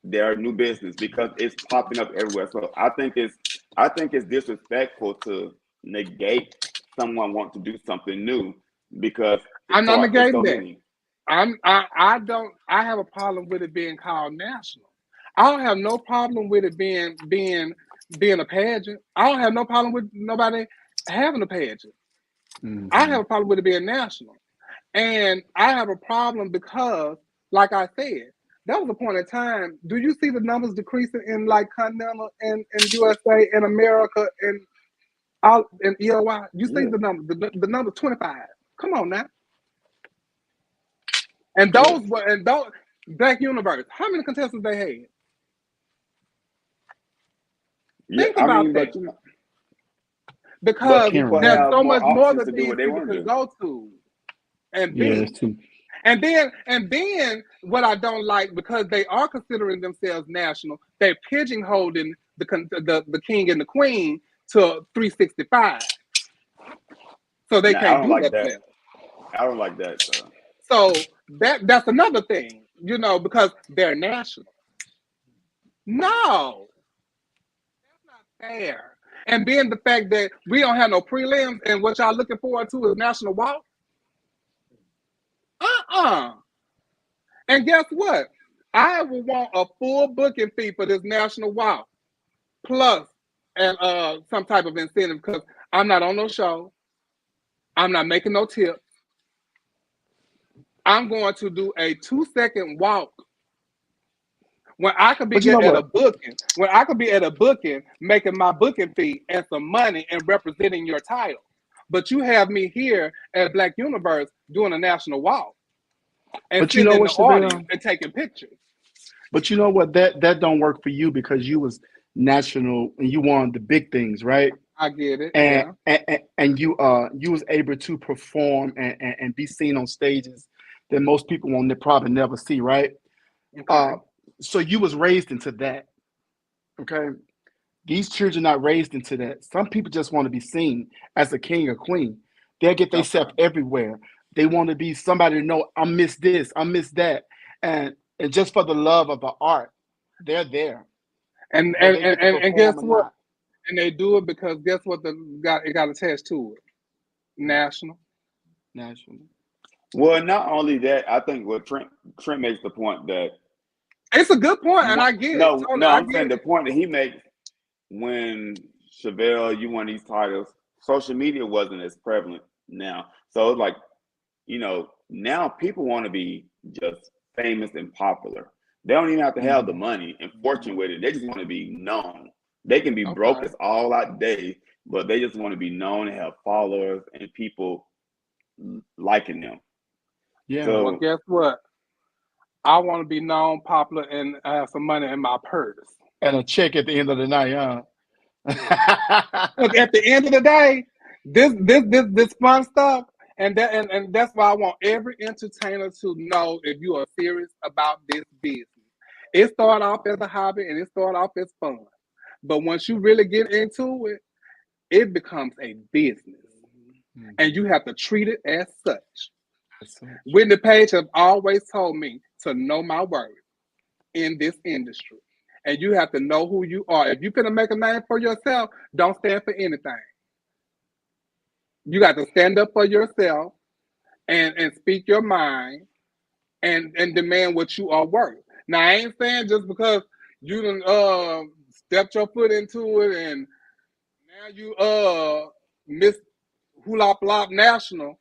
their new business, because it's popping up everywhere. So I think it's disrespectful to negate someone want to do something new because I'm not it's negating so that. many. I have a problem with it being called national. I don't have no problem with it being a pageant. I don't have no problem with nobody having a pageant. I have a problem with it being national. And I have a problem because, like I said, there was a point in time. Do you see the numbers decreasing in like Continental and USA and America and out in EOY? You see the number, the number 25. Come on now. And those Black Universe, how many contestants they had? Yeah, Think I about mean, that. but you know, Because people there's have so more much more options that to do these what they people want to can do. go to and yeah, be. it's too. And then what I don't like, because they are considering themselves national, they're pigeonholing the king and the queen to 365. So they Nah, I can't don't do like that that. better. I don't like that. So that's another thing, you know, because they're national. No, fair. And being the fact that we don't have no prelims and what y'all looking forward to is national walk. And guess what? I will want a full booking fee for this national walk, plus and some type of incentive, because I'm not on no show. I'm not making no tips. I'm going to do a 2-second walk when I could be But you know at a what? booking, when I could be at a booking, making my booking fee and some money and representing your title. But you have me here at Black Universe doing a national walk and But you sitting know in what, the audience Chevelle? and taking pictures. But you know what? That don't work for you because you was national and you wanted the big things, right? I get it, And yeah. and you was able to perform and be seen on stages that most people won't probably never see, right? Okay. So you was raised into that. Okay. These children not raised into that. Some people just want to be seen as a king or queen. They'll get themselves everywhere. They want to be somebody to know I miss this, I miss that. And just for the love of the art, they're there. And Whether they get to guess perform or what? not. And they do it because guess what? It got attached to it. National. National. Well, not only that, I think what Trent makes the point that It's a good point, and I get it. Totally, no, I I'm get saying the it. point that he makes when Chevelle, you won these titles, social media wasn't as prevalent now. So it's like, you know, now people want to be just famous and popular. They don't even have to have the money and fortune with it. They just want to be known. They can be broke as all out day, but they just want to be known and have followers and people liking them. Yeah. So, Well, guess what? I want to be known, popular, and have some money in my purse. And a check at the end of the night, huh? Look, at the end of the day, this fun stuff, and that's why I want every entertainer to know if you are serious about this business. It started off as a hobby and it started off as fun, but once you really get into it, it becomes a business, and you have to treat it as such. Whitney Page has always told me to know my worth in this industry. And you have to know who you are. If you're going to make a name for yourself, don't stand for anything. You got to stand up for yourself and speak your mind and demand what you are worth. Now I ain't saying just because you done stepped your foot into it and now you miss Hula Blop National.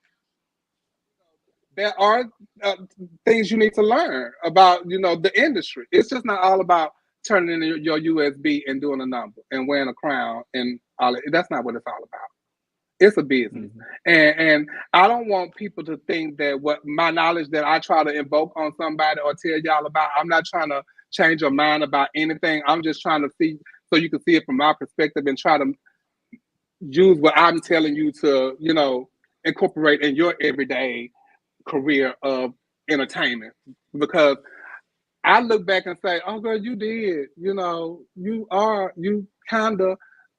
There are things you need to learn about, the industry. It's just not all about turning in your USB and doing a number and wearing a crown and all that. That's not what it's all about. It's a business. And I don't want people to think that what my knowledge that I try to invoke on somebody or tell y'all about, I'm not trying to change your mind about anything. I'm just trying to see so you can see it from my perspective and try to use what I'm telling you to, incorporate in your everyday career of entertainment. Because I look back and say, oh girl, you did, you kinda,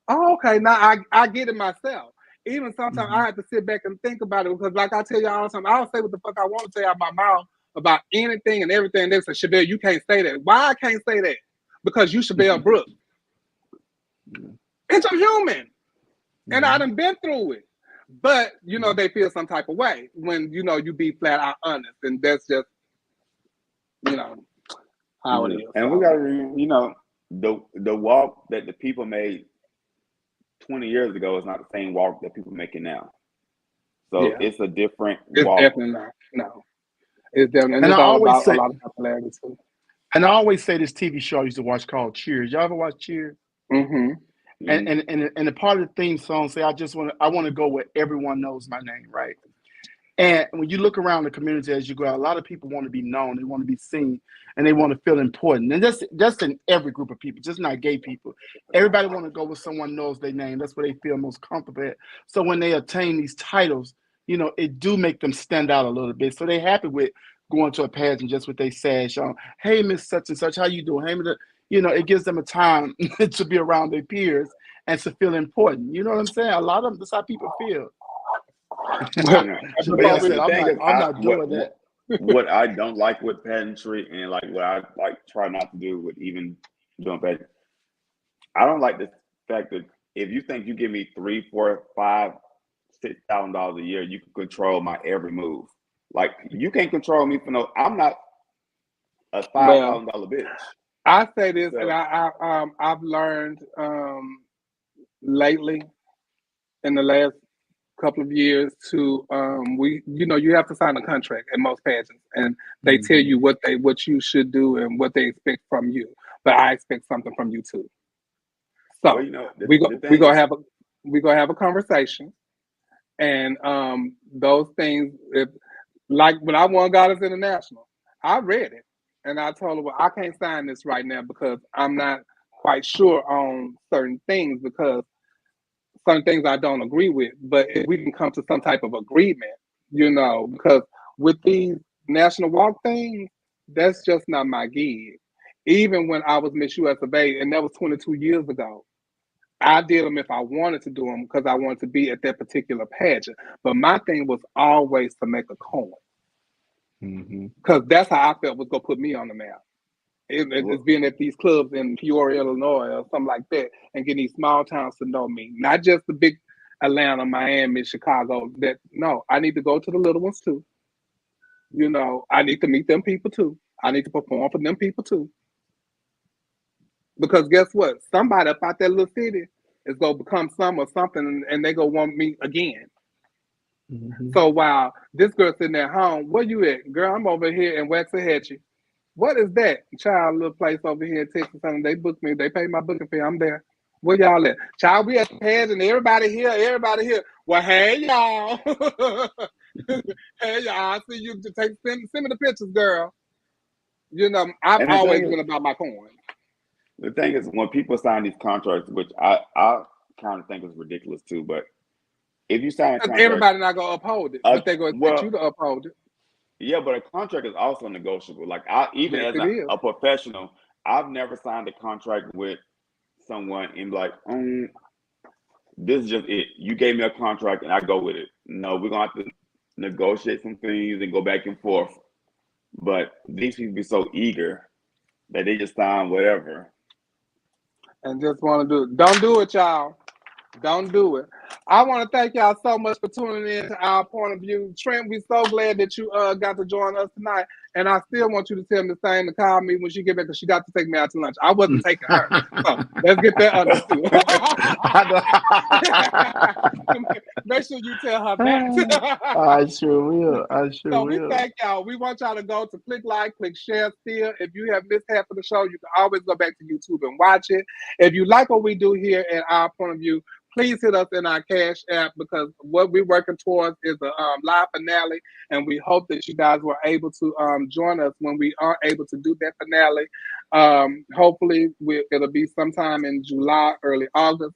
oh, okay, now I get it myself. Even sometimes I have to sit back and think about it because like I tell you all the time, I'll say what the fuck I want to say out of my mouth about anything and everything. They say, Chevelle, you can't say that. Why I can't say that? Because you Chevelle Brooks. It's a human. And I done been through it. But, they feel some type of way when, you be flat out honest. And that's just, how it is. And we got to remember, the walk that the people made 20 years ago is not the same walk that people making now. So it's a different walk. It's definitely not. No. It's definitely, and it's I all always about say, a lot of popularity too. And I always say this TV show I used to watch called Cheers. Y'all ever watch Cheers? Mm-hmm. And the part of the theme song say, I want to go where everyone knows my name, right? And when you look around the community as you go out, a lot of people want to be known, they want to be seen, and they want to feel important. And that's in every group of people, just not gay people. Everybody want to go where someone knows their name. That's where they feel most comfortable at. So when they attain these titles, it do make them stand out a little bit. So they happy with going to a pageant just with their sash on. Hey, Miss Such and Such, how you doing? Hey, it gives them a time to be around their peers and to feel important. You know what I'm saying? A lot of them, that's how people feel. I'm not doing that. What I don't like with pageantry and like what I try not to do with even doing pageant, I don't like the fact that if you think you give me $3,000, $4,000, $5,000, $6,000 a year, you can control my every move. Like you can't control me for I'm not a $5,000 bitch. I say this, and I've learned lately in the last couple of years to you have to sign a contract at most pageants, and they tell you what you should do and what they expect from you. But I expect something from you too. So we're gonna have a conversation, and those things. Like when I won Goddess International, I read it and I told her, well, I can't sign this right now because I'm not quite sure on certain things because some things I don't agree with. But if we can come to some type of agreement, because with these national walk things, that's just not my gig. Even when I was Miss US of A, and that was 22 years ago, I did them if I wanted to do them because I wanted to be at that particular pageant. But my thing was always to make a coin. Because that's how I felt was going to put me on the map. It's being at these clubs in Peoria, Illinois or something like that and getting these small towns to know me. Not just the big Atlanta, Miami, Chicago. I need to go to the little ones too. I need to meet them people too. I need to perform for them people too. Because guess what? Somebody up out that little city is going to become some or something and they going to want me again. So while this girl sitting at home, where you at? Girl, I'm over here in Waxahachie. What is that? Child, little place over here in Texas. They booked me. They paid my booking fee. I'm there. Where y'all at? Child, we at the pageant. Everybody here. Well, hey, y'all. Hey, y'all. I see you. Send me the pictures, girl. I've always been about my coin. The thing is, when people sign these contracts, which I kind of think is ridiculous too, but if you sign a contract, everybody not gonna uphold it, but they're gonna expect you to uphold it. Yeah, but a contract is also negotiable. Like as a professional, I've never signed a contract with someone and be like, this is just it. You gave me a contract and I go with it. No, we're gonna have to negotiate some things and go back and forth. But these people be so eager that they just sign whatever. And just want to do it. Don't do it, y'all. Don't do it. I want to thank y'all so much for tuning in to Our Point of View. Trent, we're so glad that you got to join us tonight. And I still want you to tell Miss Thane to call me when she get back because she got to take me out to lunch. I wasn't taking her. So let's get that understood. Make sure you tell her that. I sure will. So we thank y'all. We want y'all to go to click like, click share still. If you have missed half of the show, you can always go back to YouTube and watch it. If you like what we do here at Our Point of View, please hit us in our Cash App because what we're working towards is a live finale, and we hope that you guys were able to join us when we are able to do that finale. Hopefully, it'll be sometime in July, early August.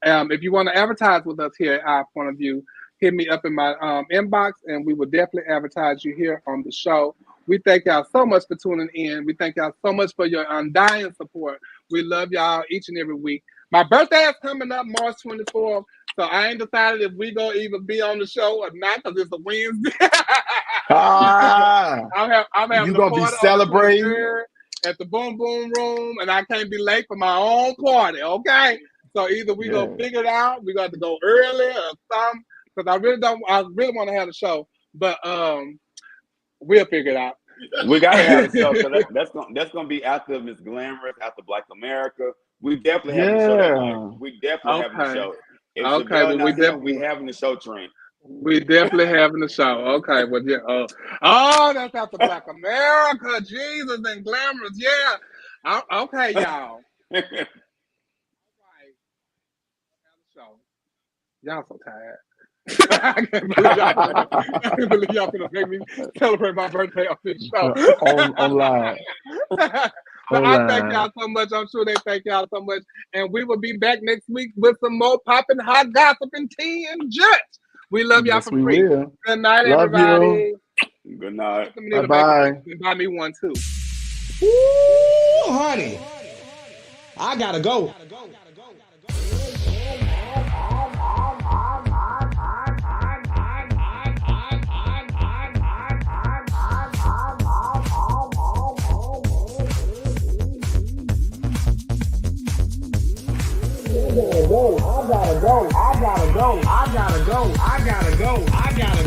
If you want to advertise with us here at Our Point of View, hit me up in my inbox, and we will definitely advertise you here on the show. We thank y'all so much for tuning in. We thank y'all so much for your undying support. We love y'all each and every week. My birthday is coming up March 24th, so I ain't decided if we gonna even be on the show or not because it's a Wednesday. I'm having you gonna be celebrating at the Boom Boom Room, and I can't be late for my own party. Okay, so either we gonna figure it out, we got to go early or something because I really want to have a show, but we'll figure it out. We gotta have a show. So that's gonna be after Miss Glamorous, after Black America. We definitely have the show that night. We definitely having the show. If we having the show, Trent. We definitely having the show. Okay, well, yeah. Oh, that's after Black America, Jesus and Glamorous. Yeah. Okay, y'all. All right. Y'all so tired. I can't believe y'all gonna make me celebrate my birthday on this show. Online. But I thank y'all so much. I'm sure they thank y'all so much. And we will be back next week with some more popping hot gossip and tea and judge. We love y'all for free. Will. Good night, love everybody. You. Good night. Bye-bye. Buy me one too. Ooh, honey. I gotta go. I gotta go.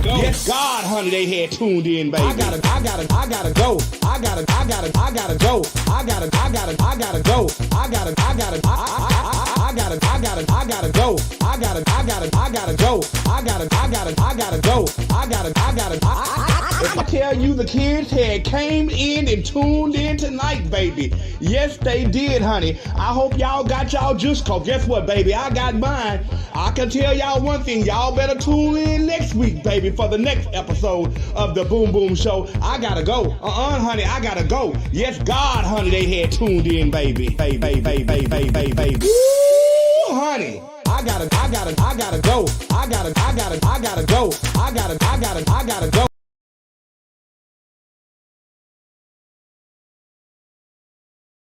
Yes, God, honey, they had tuned in, baby. I gotta go. I gotta go. I gotta go. I gotta go. I gotta go. I gotta go. I gotta go. If I tell you the kids had came in and tuned in tonight, baby. Yes, they did, honey. I hope y'all got y'all juice, cause guess what, baby? I got mine. I can tell y'all one thing. Y'all better tune in next week, baby, for the next episode of the Boom Boom Show. I gotta go. Honey, I gotta go. Yes, God, honey, they had tuned in, baby. Baby. Ooh, honey. I gotta go. I gotta go. I gotta go.